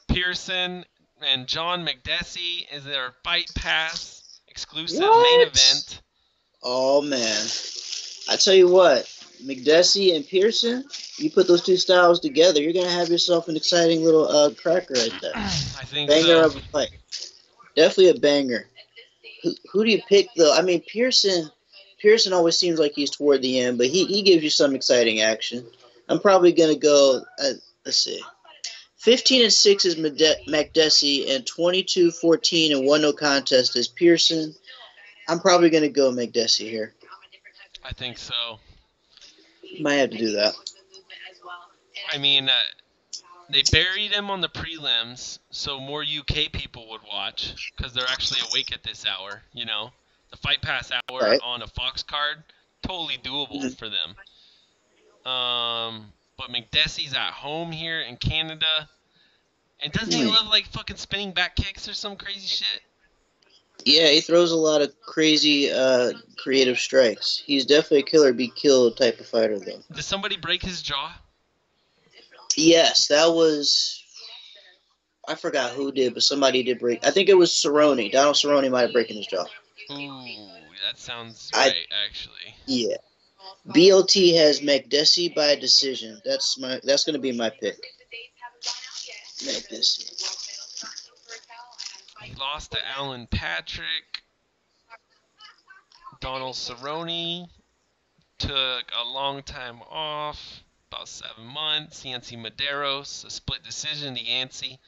Pearson and John McDessie is their Fight Pass exclusive main event. Oh, man. I tell you what, McDessie and Pearson, you put those two styles together, you're going to have yourself an exciting little cracker right there. I think banger so. of a fight. Definitely a banger. Who do you pick, though? I mean, Pearson always seems like he's toward the end, but he gives you some exciting action. I'm probably going to go, let's see. 15-6 is McDessie, and 22-14 and 1-0 contest is Pearson. I'm probably going to go McDessie here. I think so. Might have to do that. I mean, they buried him on the prelims, so more UK people would watch, because they're actually awake at this hour, you know? The Fight Pass hour on a Fox card, totally doable for them. But McDessie's at home here in Canada. And doesn't he love, like, fucking spinning back kicks or some crazy shit? Yeah, he throws a lot of crazy, creative strikes. He's definitely a killer be killed type of fighter, though. Did somebody break his jaw? Yes, that was... I forgot who did, but somebody did break... I think it was Cerrone. Donald Cerrone might have broken his jaw. Ooh, that sounds right, actually. Yeah. BLT has McDessie by decision. That's going to be my pick. McDessie. He lost to Alan Patrick. Donald Cerrone took a long time off, about 7 months. Yancy Medeiros, a split decision to Yancy.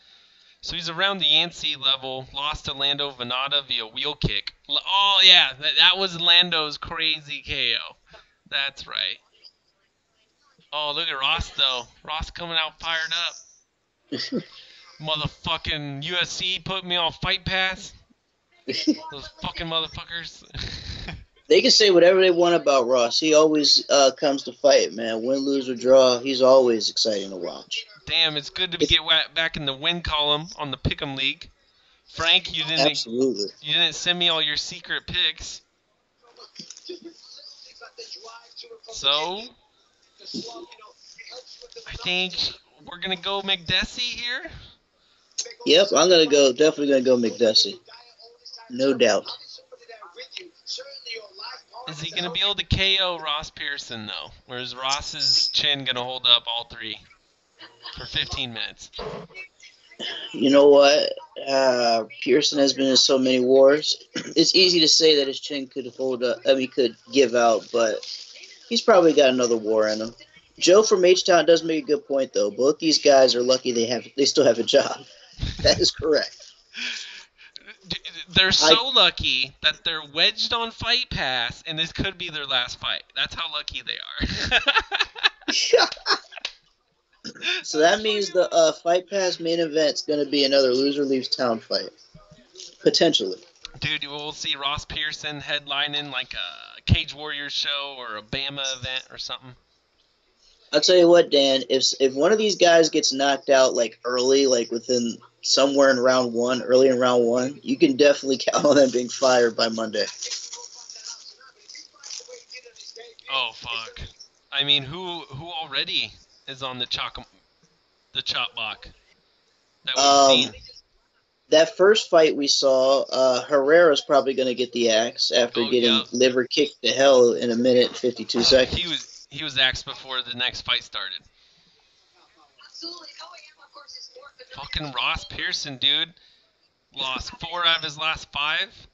So he's around the Yancey level. Lost to Lando Venata via wheel kick. Oh yeah, that was Lando's crazy KO. That's right. Oh, look at Ross though. Ross coming out fired up. Motherfucking UFC put me on Fight Pass. Those fucking motherfuckers. They can say whatever they want about Ross. He always comes to fight, man. Win, lose, or draw, he's always exciting to watch. Damn, it's good to get back in the win column on the Pick'em League. Frank, Absolutely. you didn't send me all your secret picks. So, I think we're gonna go McDessie here. Yep, I'm definitely gonna go McDessie. No doubt. Is he gonna be able to KO Ross Pearson though? Or is Ross's chin gonna hold up all three for 15 minutes? You know what? Pearson has been in so many wars. It's easy to say that his chin could hold up. Could give out, but he's probably got another war in him. Joe from H-Town does make a good point, though. Both these guys are lucky they still have a job. That is correct. They're so lucky that they're wedged on Fight Pass, and this could be their last fight. That's how lucky they are. So that means the Fight Pass main event's going to be another loser leaves town fight. Potentially. Dude, we'll see Ross Pearson headlining like a Cage Warriors show or a Bama event or something. I'll tell you what, Dan, if one of these guys gets knocked out like early, like within somewhere in round one, early in round one, you can definitely count on them being fired by Monday. Oh fuck! I mean, who already is on the chop block? That we've seen. That first fight we saw, Herrera's probably going to get the axe after getting liver kicked to hell in a minute and 52 seconds. He was axed before the next fight started. Fucking Ross Pearson, dude. Lost 4 out of his last 5.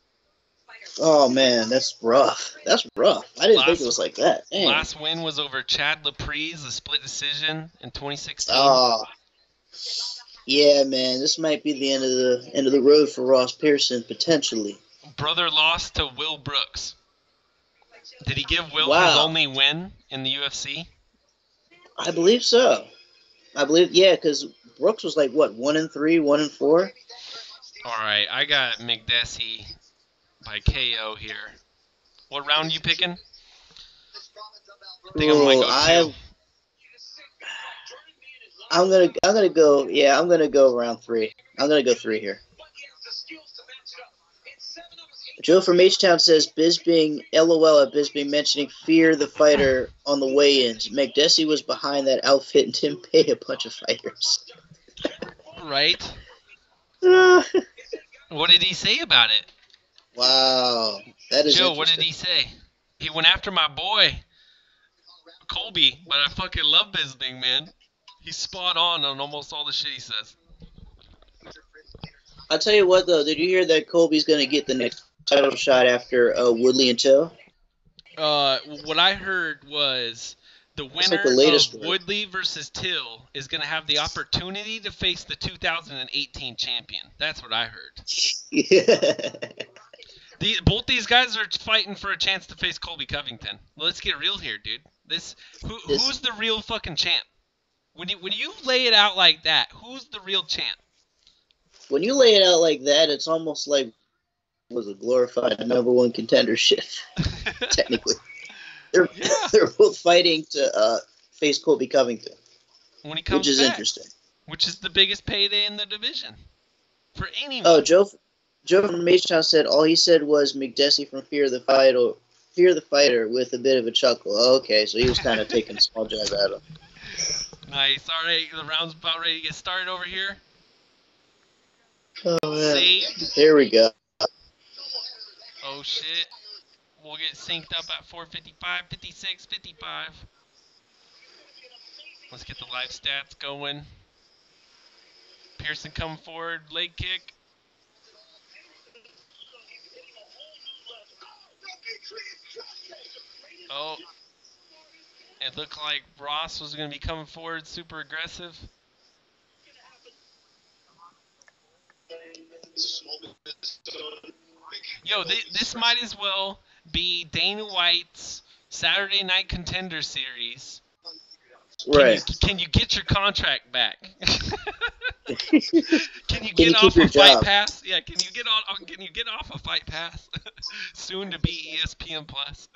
Oh, man, that's rough. That's rough. I didn't think it was like that. Dang. Last win was over Chad Laprise, a split decision in 2016. Oh, yeah, man. This might be the end of the road for Ross Pearson, potentially. Brother lost to Will Brooks. Did he give Will his only win in the UFC? I believe so. Because Brooks was like, what, 1-3, 1-4? All right, I got McDessie by KO here. What round you picking? I think I'm gonna go. Yeah, I'm gonna go round 3. I'm gonna go 3 here. Joe from H-Town says Bisping, LOL at Bisping mentioning Fear the Fighter on the weigh-ins. McDessie was behind that outfit and didn't pay a bunch of fighters. Right. What did he say about it? Wow, that is Joe, what did he say? He went after my boy, Colby, but I fucking love Bisping, man. He's spot on almost all the shit he says. I'll tell you what, though. Did you hear that Colby's going to get the next title shot after Woodley and Till? What I heard was the winner of Woodley versus Till is going to have the opportunity to face the 2018 champion. That's what I heard. Yeah. Both these guys are fighting for a chance to face Colby Covington. Let's get real here, dude. Who's the real fucking champ? When you lay it out like that, who's the real champ? When you lay it out like that, it's almost like it was a glorified #1 contendership. Technically, they're both fighting to face Colby Covington, when he comes which is back, interesting. Which is the biggest payday in the division for anyone. Oh, Joe from H-Town said all he said was McDessie from Fear the Fighter with a bit of a chuckle. Oh, okay, so he was kind of taking a small jab at him. Nice. All right, the round's about ready to get started over here. Oh, man. Saved. Here we go. Oh, shit. We'll get synced up at 4:55, 56, 55. Let's get the live stats going. Pearson coming forward, leg kick. Oh. It looked like Ross was going to be coming forward super aggressive. Yo, this might as well be Dana White's Saturday Night Contender Series. Right. Can you get your contract back? Can you Can you get keep off your a Fight job? Pass? Yeah, can you get on? Can you get off a Fight Pass? Soon to be ESPN Plus.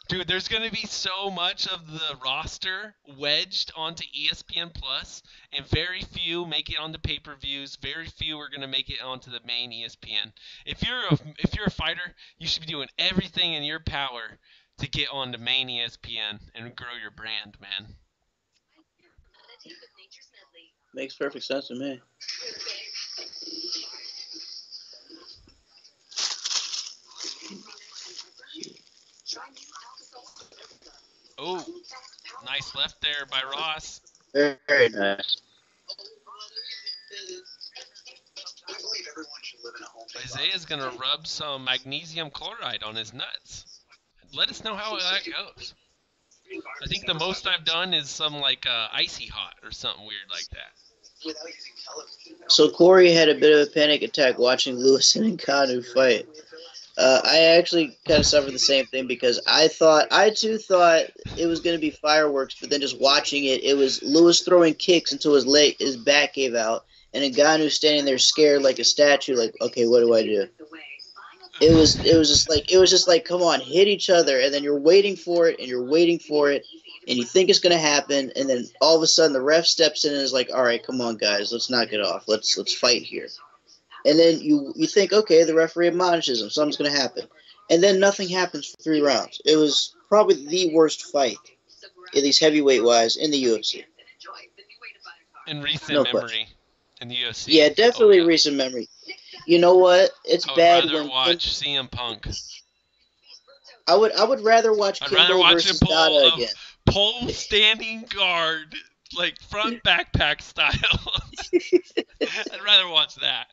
Dude, there's gonna be so much of the roster wedged onto ESPN Plus, and very few make it onto pay-per-views. Very few are gonna make it onto the main ESPN. If you're a fighter, you should be doing everything in your power to get on the main ESPN and grow your brand, man. Makes perfect sense to me. Oh, nice left there by Ross. Very, very nice. Isaiah's gonna rub some magnesium chloride on his nuts. Let us know how that goes. I think the most I've done is some like icy hot or something weird like that. So Corey had a bit of a panic attack watching Lewis and Ngannou fight. I actually kind of suffered the same thing because I too thought it was going to be fireworks, but then just watching it, it was Lewis throwing kicks until his back gave out, and Ngannou standing there scared like a statue, like, okay, what do I do? It was just like, come on, hit each other, and then you're waiting for it, and you're waiting for it, and you think it's going to happen, and then all of a sudden the ref steps in and is like, all right, come on, guys, let's knock it off, let's fight here. And then you think, okay, the referee admonishes him, something's going to happen. And then nothing happens for 3 rounds. It was probably the worst fight, at least heavyweight-wise, in the UFC. In recent No memory, question. In the UFC. Yeah, definitely recent memory. You know what? It's bad I'd rather when watch CM Punk. I would rather watch I'd rather Kimbo watch versus him pull Dada a again. pole standing guard, like front backpack style. I'd rather watch that.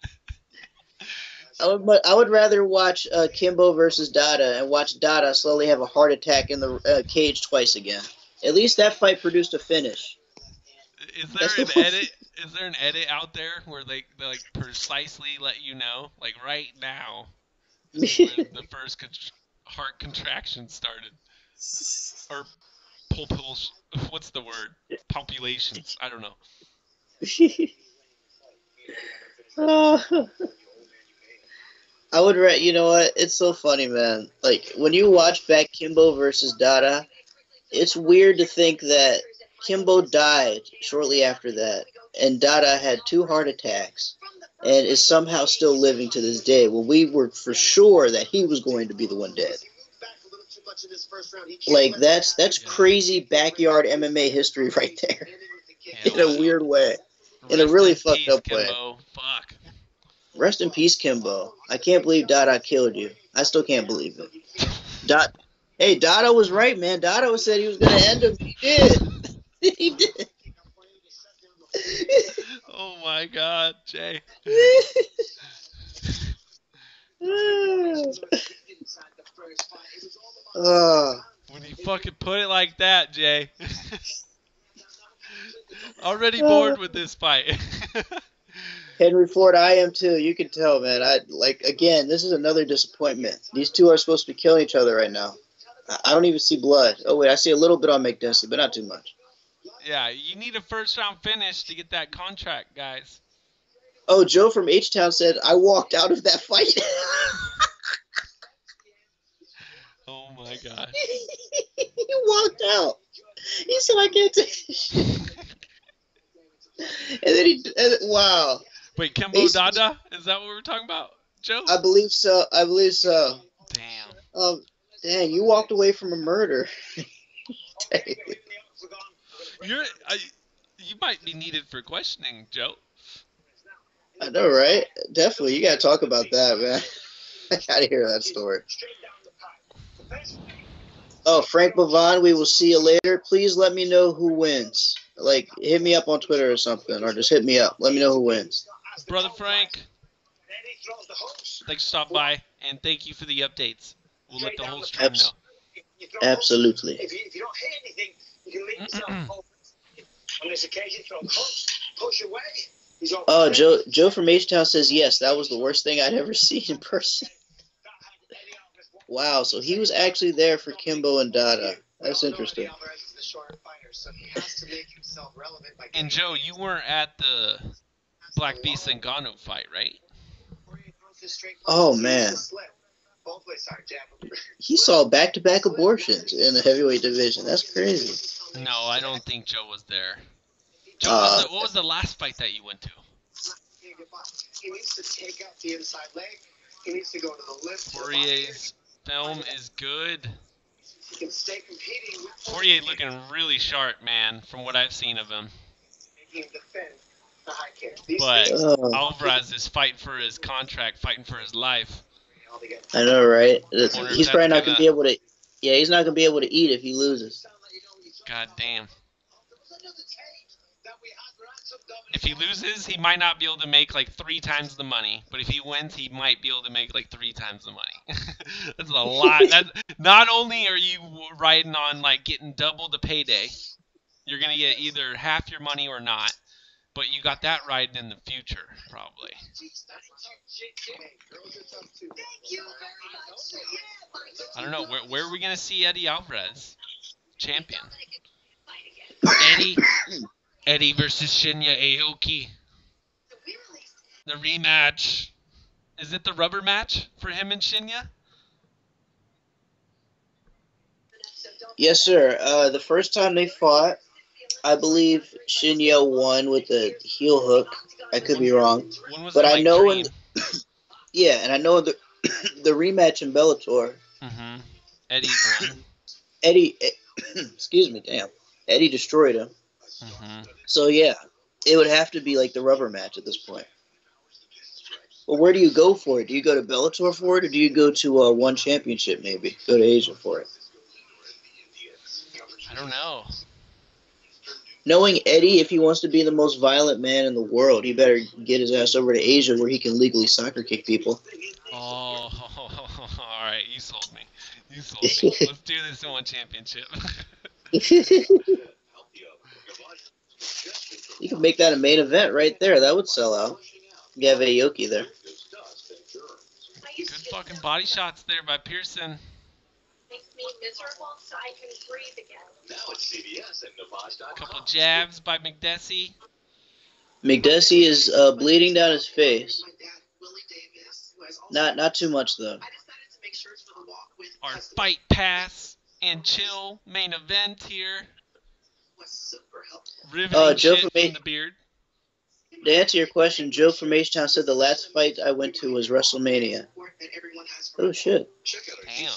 I would rather watch Kimbo versus Dada and watch Dada slowly have a heart attack in the cage twice again. At least that fight produced a finish. Is there an edit out there where they like precisely let you know, like right now, is when the first heart contraction started, or pulse? What's the word? Populations. I don't know. You know what? It's so funny, man. Like, when you watch back Kimbo versus Dada, it's weird to think that Kimbo died shortly after that, and Dada had 2 heart attacks, and is somehow still living to this day, when we were for sure that he was going to be the one dead. Like, that's crazy backyard MMA history right there. Yeah, in a weird way. In a really fucked up way. Fuck. Rest in peace, Kimbo. I can't believe Dada killed you. I still can't believe it. Hey, Dada was right, man. Dada said he was going to end him. He did. He did. Oh my God, Jay. When you fucking put it like that, Jay. Already bored with this fight. Henry Ford, I am too. You can tell, man. Again, this is another disappointment. These two are supposed to be killing each other right now. I don't even see blood. Oh, wait, I see a little bit on McDessie, but not too much. Yeah, you need a first-round finish to get that contract, guys. Oh, Joe from H-Town said, I walked out of that fight. Oh, my God. He walked out. He said, I can't take this shit. Wow. Wait, Kimbo Dada? Is that what we're talking about, Joe? I believe so. Damn. Dang, you walked away from a murder. You might be needed for questioning, Joe. I know, right? Definitely. You got to talk about that, man. I got to hear that story. Oh, Frank Bavon, we will see you later. Please let me know who wins. Like, hit me up on Twitter or something, or just hit me up. Let me know who wins. Brother Frank, thanks for stopping by, and thank you for the updates. We'll let the whole stream know. Absolutely. If you don't hit anything, you can leave yourself open. On this occasion, throw punch away. Oh, Joe from H-Town says yes. That was the worst thing I'd ever seen in person. Wow, so he was actually there for Kimbo and Dada. That's interesting. And Joe, you weren't at the Black Beast and Ngannou fight, right? Oh man, he saw back-to-back abortions in the heavyweight division. That's crazy. No, I don't think Joe was there. Joe, what was the last fight that you went to? He needs to take out the inside leg. He needs to go to the lift. Poirier's film is good. He can stay competing. Poirier looking really sharp, man, from what I've seen of him. Making him defend the high kick. But Alvarez is fighting for his contract, fighting for his life. I know, right? He's probably not gonna be able to. Yeah, he's not gonna be able to eat if he loses. God damn. If he loses, he might not be able to make like 3 times the money. But if he wins, he might be able to make like 3 times the money. That's a lot. Not only are you riding on like getting double the payday, you're going to get either half your money or not. But you got that riding in the future, probably. I don't know. Where are we going to see Eddie Alvarez? Champion. Eddie versus Shinya Aoki. The rematch. Is it the rubber match for him and Shinya? Yes, sir. The first time they fought, I believe Shinya won with a heel hook. I could be wrong. But I know yeah, and I know the rematch in Bellator. Mm-hmm. Eddie won. Eddie, excuse me, damn. Eddie destroyed him. Mm-hmm. So yeah, it would have to be like the rubber match at this point. Well, where do you go for it? Do you go to Bellator for it, or do you go to One Championship maybe? Go to Asia for it? I don't know. Knowing Eddie, if he wants to be the most violent man in the world, he better get his ass over to Asia where he can legally soccer kick people. Oh, all right. You sold me. Let's do this in One Championship. You could make that a main event right there. That would sell out. You have Aoki there. Good fucking body shots there by Pearson. Makes me miserable so I can breathe again. Now it's CBS and Navage.com. Couple jabs by McDessie. McDessie is bleeding down his face. Not too much though. Our Fight Pass and Chill main event here. Riveting Joe shit from in the beard. To answer your question, Joe from H-Town said the last fight I went to was WrestleMania. Oh shit. Damn.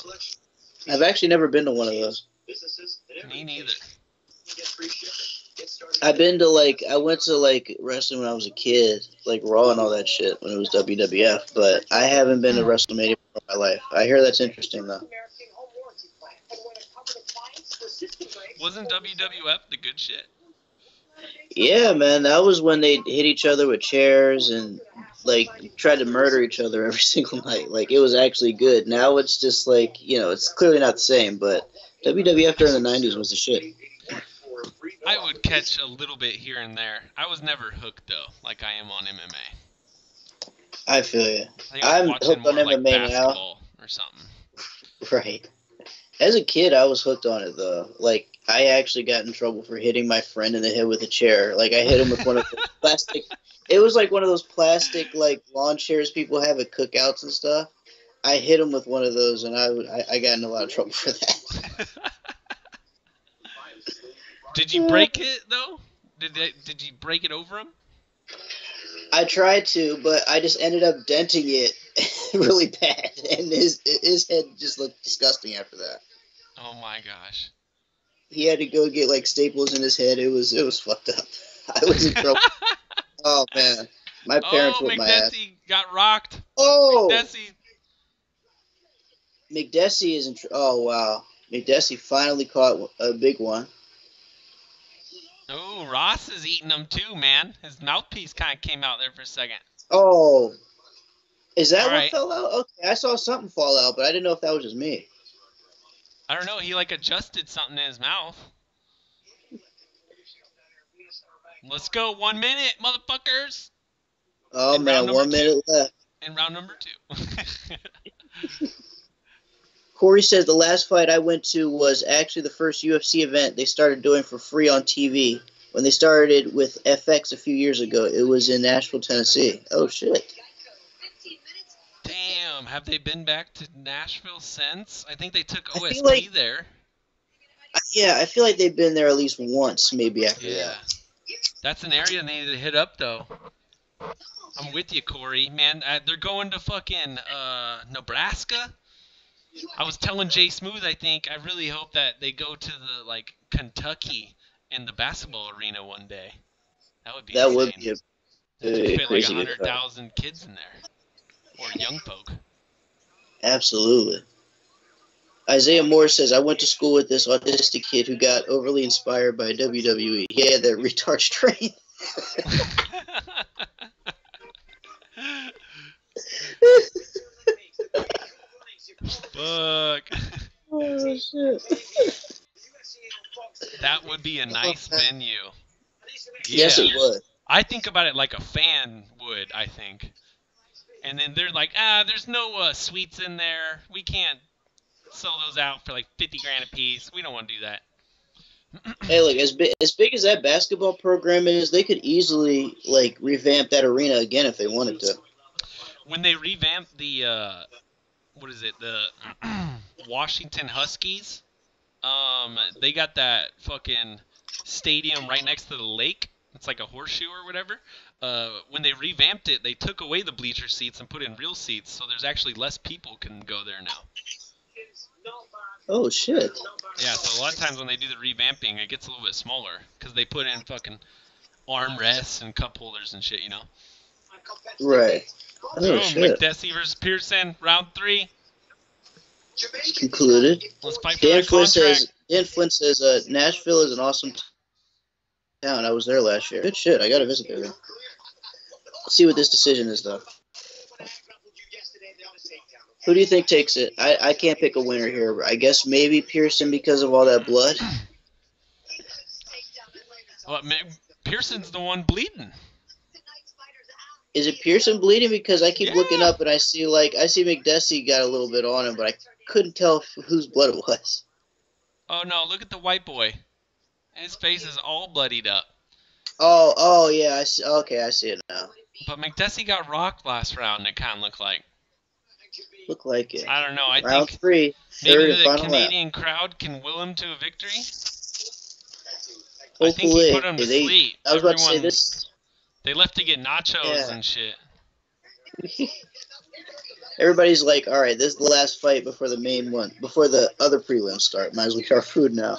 I've actually never been to one of those. Me neither. I went to wrestling when I was a kid, like Raw and all that shit when it was WWF, but I haven't been to WrestleMania in my life. I hear that's interesting though. Wasn't WWF the good shit? Yeah, man, that was when they hit each other with chairs and tried to murder each other every single night. Like, it was actually good. Now it's just it's clearly not the same, but WWF during the 90s was the shit. I would catch a little bit here and there. I was never hooked though, like I am on MMA. I feel you. I'm hooked on MMA now. Or something. Right. As a kid, I was hooked on it though. Like, I actually got in trouble for hitting my friend in the head with a chair. Like, I hit him with one of those plastic. It was like one of those plastic lawn chairs people have at cookouts and stuff. I hit him with one of those, and I got in a lot of trouble for that. Did you break it though? Did you break it over him? I tried to, but I just ended up denting it really bad, and his head just looked disgusting after that. Oh my gosh. He had to go get staples in his head. It was fucked up. I was in trouble. Oh man, my parents whipped my ass. McDessie got rocked. Oh, McDessie is in. Oh wow, McDessie finally caught a big one. Oh, Ross is eating them too, man. His mouthpiece kind of came out there for a second. Oh, is that All what right. fell out? Okay, I saw something fall out, but I didn't know if that was just me. I don't know. He adjusted something in his mouth. Let's go. 1 minute, motherfuckers. Oh in round man, number 1 minute left. In round number 2. Corey says the last fight I went to was actually the first UFC event they started doing for free on TV. When they started with FX a few years ago, it was in Nashville, Tennessee. Oh shit. Damn, have they been back to Nashville since? I think they took I feel OSP like- there. Yeah, I feel like they've been there at least once, maybe after Yeah. that. That's an area they need to hit up, though. I'm with you, Corey. Man, they're going to fucking Nebraska. I was telling Jay Smoothe, I think, I really hope that they go to the, like, Kentucky in the basketball arena one day. That would be That insane. would be They fit like crazy good fight. 100,000 kids in there. Or young folk. Absolutely. Isaiah Moore says, I went to school with this autistic kid who got overly inspired by WWE. He had that retard strain. Fuck. Oh, shit. That would be a nice venue. Yes, Yeah. it would. I think about it like a fan would, I think. And then they're like, there's no suites in there. We can't sell those out for like 50 grand a piece. We don't want to do that. Hey, look, as big as that basketball program is, they could easily, like, revamp that arena again if they wanted to. When they revamped the, the Washington Huskies, they got that fucking stadium right next to the lake. It's like a horseshoe or whatever. When they revamped it, they took away the bleacher seats and put in real seats, so there's actually less people can go there now. Oh, shit. Yeah, so a lot of times when they do the revamping, it gets a little bit smaller because they put in fucking armrests and cup holders and shit, you know? Right. Oh, Boom, shit. McDessie versus Pearson, round 3. Concluded. Let's fight for Dan that Flynn contract. says, Nashville is an awesome town. I was there last year. Good shit. I got to visit there. Let's see what this decision is, though. Who do you think takes it? I can't pick a winner here. But I guess maybe Pearson because of all that blood. Well, Pearson's the one bleeding. Is it Pearson bleeding? Because I keep Yeah. looking up and I see McDessie got a little bit on him, but I couldn't tell whose blood it was. Oh, no, look at the white boy. His face is all bloodied up. Oh yeah. I see. Okay, I see it now. But McDessie got rocked last round, it kind of looked like. Look like it. I don't know. I Round think 3, maybe third and the final Canadian crowd can will him to a victory. lap. I think he Hopefully, put him to sleep. I was about to say Everyone, this. they left to get nachos Yeah. and shit. Everybody's like, all right, this is the last fight before the main one, before the other prelims start. Might as well get our food now.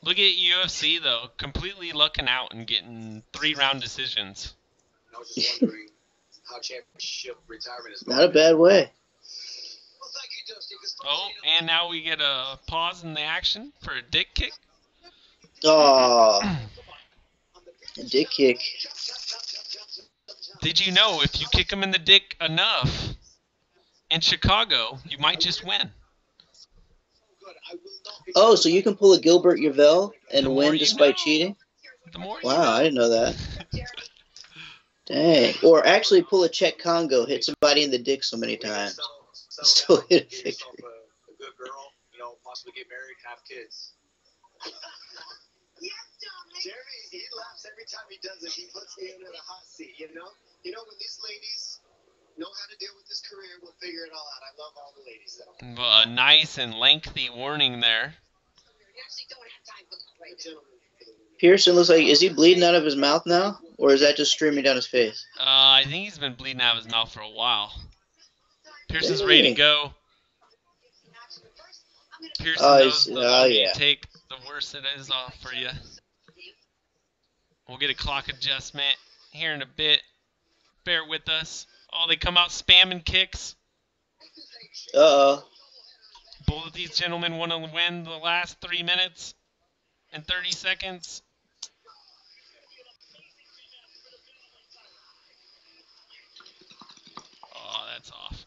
Look at UFC, though. Completely lucking out and getting 3-round decisions. I was just wondering how championship retirement is going. Not a bad way. Well, thank you, Dusty. Oh, and now we get a pause in the action for a dick kick. Oh, a dick kick. Did you know if you kick him in the dick enough in Chicago, you might just win? Oh, so you can pull a Gilbert Yvel The and more win you despite know. cheating? The more you Wow, I didn't know that. Dang. Or actually pull a Czech Congo, hit somebody in the dick so many times. Still hit a victory. A good girl, possibly get married, have kids. Jeremy, he laughs every time he does it. He puts me in a hot seat, you know? You know, when these ladies know how to deal with this career, we'll figure it all out. I love all the ladies, though. A nice and lengthy warning there. Pearson looks like, is he bleeding out of his mouth now? Or is that just streaming down his face? I think he's been bleeding out of his mouth for a while. Pearson's ready to go. Pearson knows the longer you take, the worse it is off for you. We'll get a clock adjustment here in a bit. Bear with us. Oh, they come out spamming kicks. Uh-oh. Both of these gentlemen want to win the last 3 minutes and 30 seconds. Oh, that's off.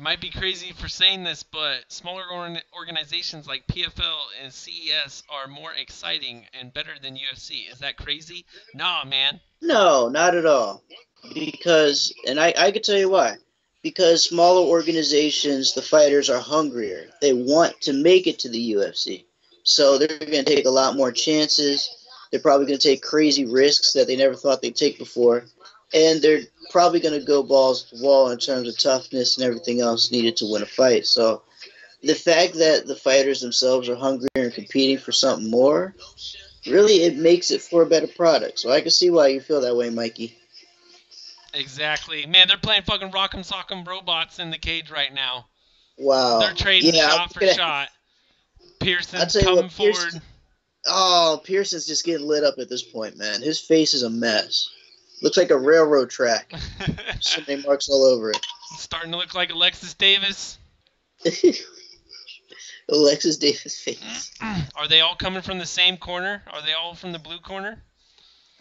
might be crazy for saying this, but smaller organizations like PFL and CES are more exciting and better than UFC. Is that crazy? Nah, man. No, not at all. Because, and I can tell you why. Because smaller organizations, the fighters are hungrier. They want to make it to the UFC. So they're going to take a lot more chances. They're probably going to take crazy risks that they never thought they'd take before. And they're probably going to go balls to the wall in terms of toughness and everything else needed to win a fight. So the fact that the fighters themselves are hungrier and competing for something more, really, it makes it for a better product. So I can see why you feel that way, Mikey. Exactly. Man, they're playing fucking Rock'em Sock'em Robots in the cage right now. Wow. They're trading Yeah, shot for shot. Pearson's tell you coming what, forward. Oh, Pearson's just getting lit up at this point, man. His face is a mess. Looks like a railroad track. So many marks all over it. It's starting to look like Alexis Davis. Alexis Davis' face. Are they all coming from the same corner? Are they all from the blue corner?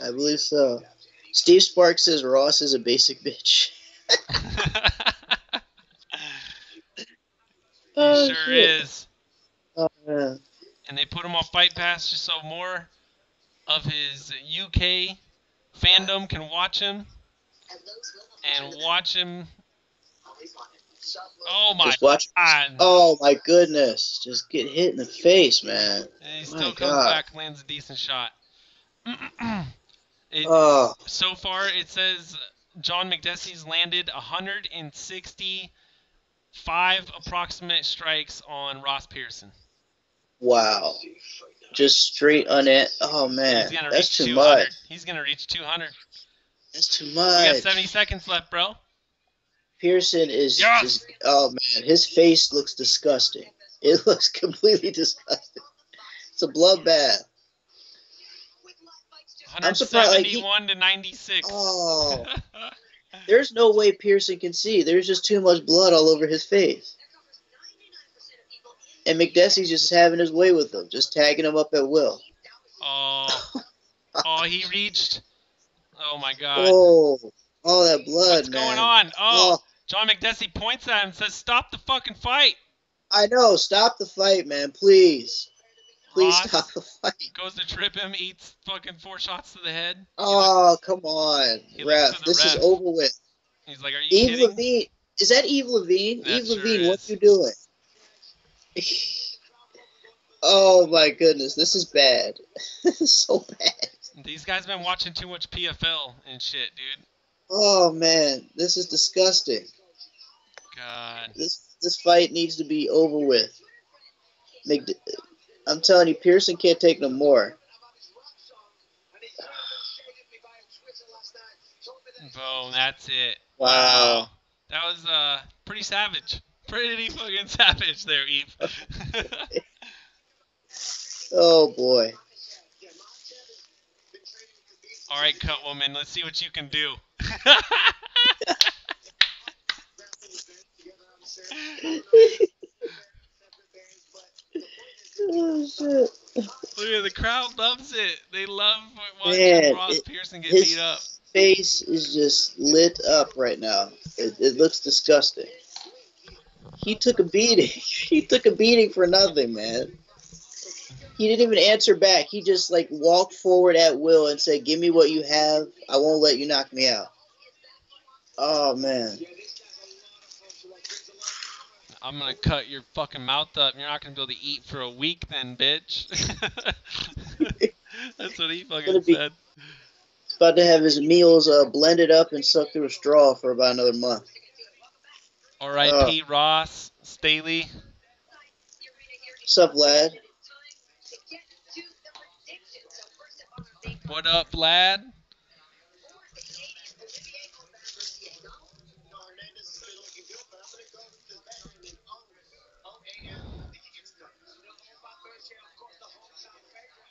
I believe so. Steve Sparks says Ross is a basic bitch. He sure is. Oh, man. And they put him on Fight Pass just so more of his UK fandom can watch him. And watch him. Oh my Just watch. God. Oh my goodness. Just get hit in the face, man. And he still comes back, lands a decent shot. So far, it says John McDessie's landed 165 approximate strikes on Ross Pearson. Wow. Just straight oh man. He's gonna That's reach too 200. much. He's gonna reach 200. That's too We much. got 70 seconds left, bro. Pearson is just, oh man, his face looks disgusting. It looks completely disgusting. It's a bloodbath. I'm surprised. 171 to 96. Oh, there's no way Pearson can see. There's just too much blood all over his face. And McDessie's just having his way with him, just tagging him up at will. Oh, he reached. Oh my God. Oh, that blood, What's man. going on? Oh, John McDessie points at him and says, "Stop the fucking fight." I know. Stop the fight, man. Please. Please Ross stop the fight. Goes to trip him, eats fucking 4 shots to the head. Oh, come on. Ref, this is over with. He's like, "Are you Eve kidding?" Levine. Is that Eve Levine? That Eve sure Levine, is. what you doing? Oh my goodness, this is bad. This is so bad. These guys been watching too much PFL and shit, dude. Oh man, this is disgusting. God. This fight needs to be over with. I'm telling you, Pearson can't take no more. Boom, that's it. Wow. That was pretty savage. Pretty fucking savage there, Eve. Oh boy. All right, Cutwoman, let's see what you can do. Oh shit. Look at the crowd loves it. They love watching Ross Pearson get beat up. His face is just lit up right now. It looks disgusting. He took a beating. He took a beating for nothing, man. He didn't even answer back. He just like walked forward at will and said, "Give me what you have. I won't let you knock me out." Oh man. I'm gonna cut your fucking mouth up. You're not gonna be able to eat for a week then, bitch. That's what he fucking said. He's about to have his meals blended up and sucked through a straw for about another month. R.I.P. Ross Staley. What's up, lad? What up, lad?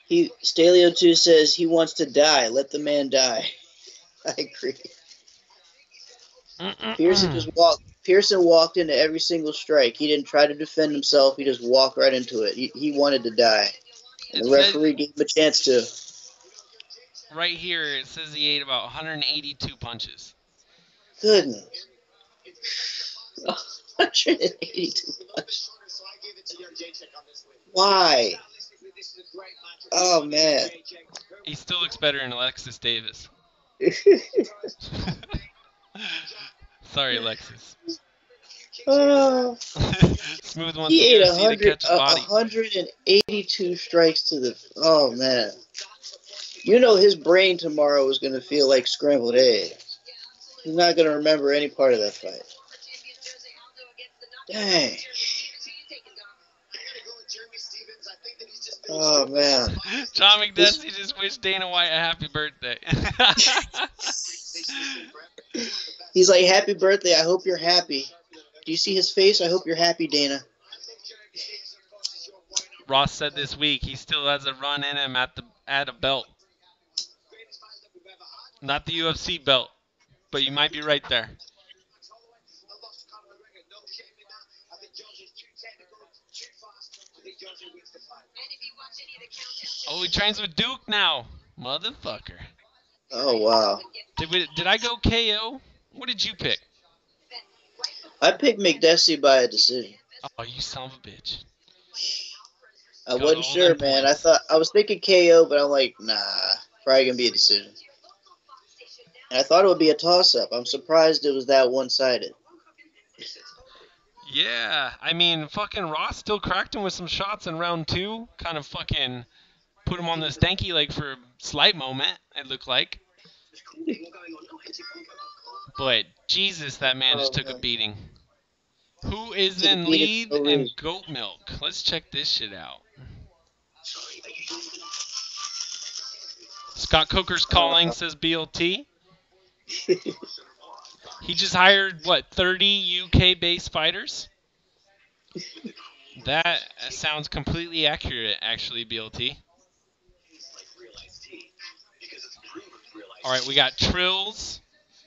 Staley02 says he wants to die. Let the man die. I agree. Pearson walked into every single strike. He didn't try to defend himself. He just walked right into it. He wanted to die. And the referee gave him a chance to. Right here, it says he ate about 182 punches. Goodness. 182 punches. Why? Oh, man. He still looks better than Alexis Davis. Sorry, Alexis. Smooth wants He the ate UFC to catch a body. 182 strikes to the... Oh, man. You know his brain tomorrow is going to feel like scrambled eggs. He's not going to remember any part of that fight. Dang. Oh, man. John McDessie just wished Dana White a happy birthday. He's like, happy birthday. I hope you're happy. Do you see his face? I hope you're happy, Dana. Ross said this week he still has a run in him at a belt. Not the UFC belt, but you might be right there. Oh, he trains with Duke now. Motherfucker. Oh, wow. Did I go KO? What did you pick? I picked McDessie by a decision. Oh, you son of a bitch. I wasn't sure, man. I was thinking KO, but I'm like, nah, probably gonna be a decision. And I thought it would be a toss-up. I'm surprised it was that one-sided. Yeah, I mean, fucking Ross still cracked him with some shots in round 2. Kind of fucking put him on the stanky leg for a slight moment, it looked like. But Jesus, that man just took a beating. Who is in lead and goat milk? Let's check this shit out. Scott Coker's calling, says BLT. He just hired, 30 UK-based fighters? That sounds completely accurate, actually, BLT. All right, we got Trills,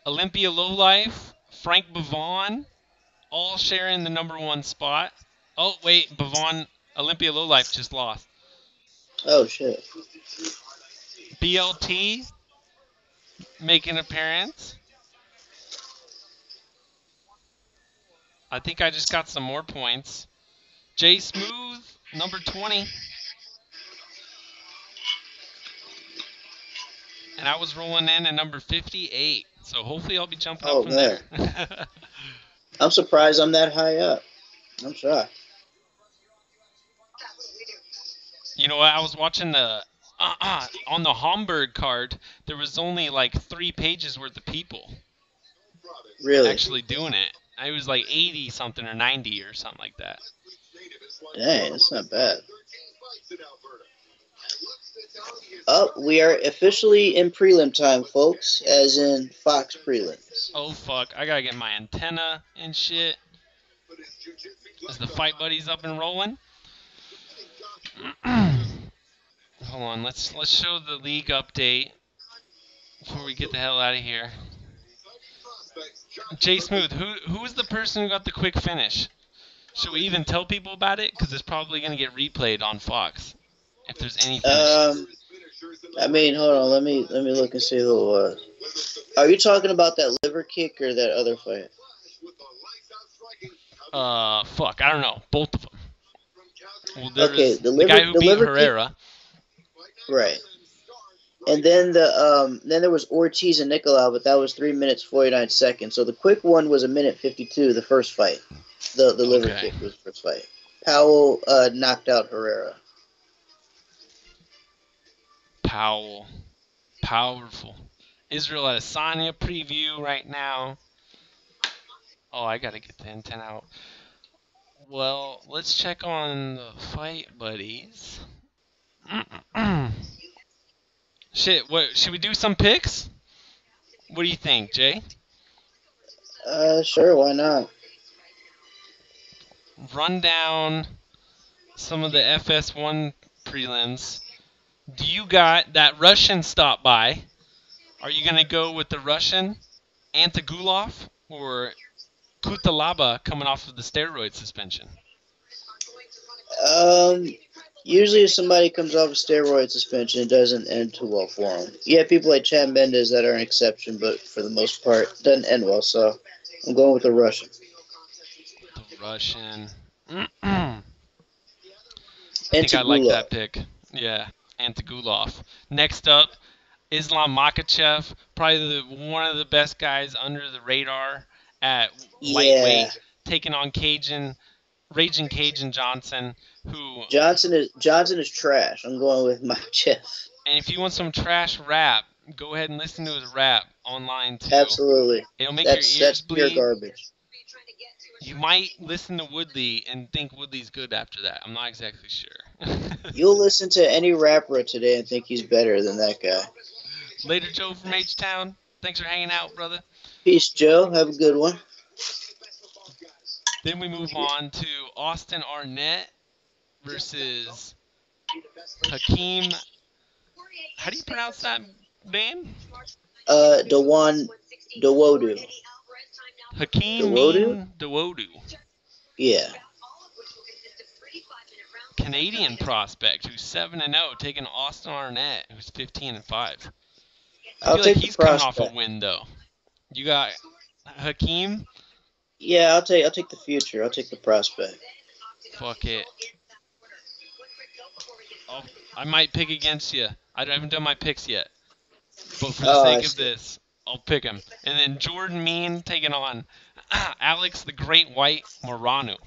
Olympia Lowlife, Frank Bavon, all sharing the number 1 spot. Oh, wait, Bavon, Olympia Lowlife just lost. Oh, shit. BLT making an appearance. I think I just got some more points. Jay Smoothe, number 20. And I was rolling in at number 58. So hopefully I'll be jumping up from there. I'm surprised I'm that high up. I'm shocked. You know what? I was watching the... on the Hamburg card, there was only like 3 pages worth of people. Really? Actually doing it. It was like 80 something or 90 or something like that. Dang, that's not bad. Oh, we are officially in prelim time, folks, as in Fox prelims. Oh, fuck. I gotta get my antenna and shit. Is the Fight Buddies up and rolling? Hold on, let's show the league update before we get the hell out of here. Jay Smoothe, who was the person who got the quick finish? Should we even tell people about it? Because it's probably going to get replayed on Fox. If there's any finish. I mean, hold on. Let me look and see who it was. Are you talking about that liver kick or that other fight? Fuck. I don't know. Both of them. Well, okay, the guy who beat Herrera. Kick, right. And then then there was Ortiz and Nicolau, but that was 3 minutes 49 seconds. So the quick one was 1:52, the first fight. The liver kick was the first fight. Powell knocked out Herrera. Powell. Powerful. Israel Adesanya preview right now. Oh, I gotta get the intent out. Well, let's check on the Fight Buddies. Shit, what, should we do some picks? What do you think, Jay? Sure, why not? Run down some of the FS1 prelims. Do you got that Russian stop by? Are you going to go with the Russian, Antagulov, or Kutalaba coming off of the steroid suspension? Usually if somebody comes off a steroid suspension, it doesn't end too well for them. You have people like Chad Mendes that are an exception, but for the most part, it doesn't end well, so I'm going with the Russian. The Russian. I And think I like Tagulov. that pick. Yeah, Antagulov. Next up, Islam Makhachev, probably one of the best guys under the radar at lightweight, Yeah. taking on Raging Cajun Johnson, who, Johnson is trash. I'm going with Makhachev. and if you want some trash rap, go ahead and listen to his rap online too. Absolutely. It'll make That's your ears pure bleed. garbage. You might listen to Woodley and think Woodley's good after that. I'm not exactly sure. You'll listen to any rapper today and think he's better than that guy. Later, Joe from H-Town. Thanks for hanging out, brother. Peace, Joe. Have a good one. Then we move on to Austin Arnett versus Hakeem. How do you pronounce that name? Dawodu. Hakeem Dawodu. Yeah. Canadian prospect who's 7-0, taking Austin Arnett, who's 15-5. I I'll feel take like the he's coming off prospect. a win though. You got Hakeem. Yeah, I'll take the future. I'll take the prospect. Fuck it. I might pick against you. I haven't done my picks yet. But for the Oh, I sake of see. this, I'll pick him. And then Jordan Mean taking on Alex the Great White Morano.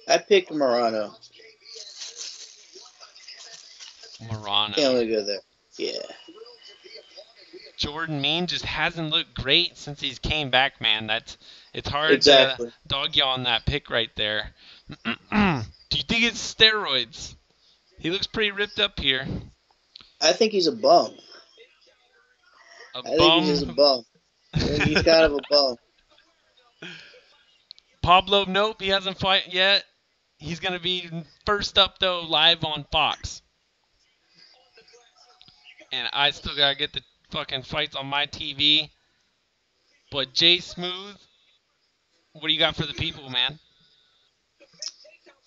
I picked Morano. Can't really go there. Yeah. Jordan Mean just hasn't looked great since he's came back, man. It's hard Exactly. to dog you on that pick right there. Do you think it's steroids? He looks pretty ripped up here. I think he's a bum. A I bum? think he's just a bum. I think he's kind of a bum. Pablo, nope, he hasn't fought yet. He's going to be first up, though, live on Fox. And I still got to get the fucking fights on my TV. But Jay Smoothe, what do you got for the people, man?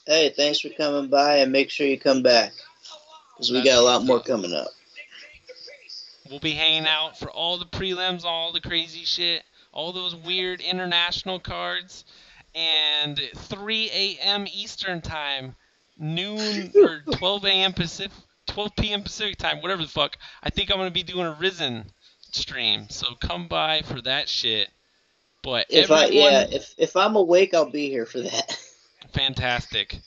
Hey, thanks for coming by, and make sure you come back, because we got a lot more coming up. We'll be hanging out for all the prelims, all the crazy shit, all those weird international cards, and 3 a.m. Eastern time, noon or 12 a.m. Pacific, 12 p.m. Pacific time, whatever the fuck. I think I'm gonna be doing a Risen stream, so come by for that shit. But If I'm awake, I'll be here for that. Fantastic.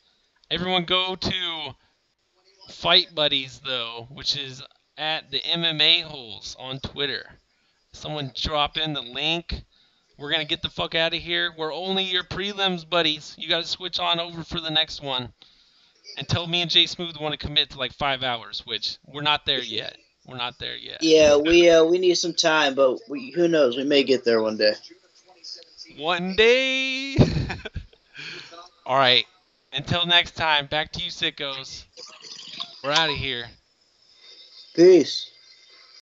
Everyone go to Fight Buddies though, which is at the MMA Holes on Twitter. Someone drop in the link. We're going to get the fuck out of here. We're only your prelims buddies. You got to switch on over for the next one. Until me and Jay Smoothe want to commit to like 5 hours, which we're not there yet. We're not there yet. Yeah, we need some time, but who knows? We may get there one day. One day. All right. Until next time, back to you sickos. We're out of here. Peace.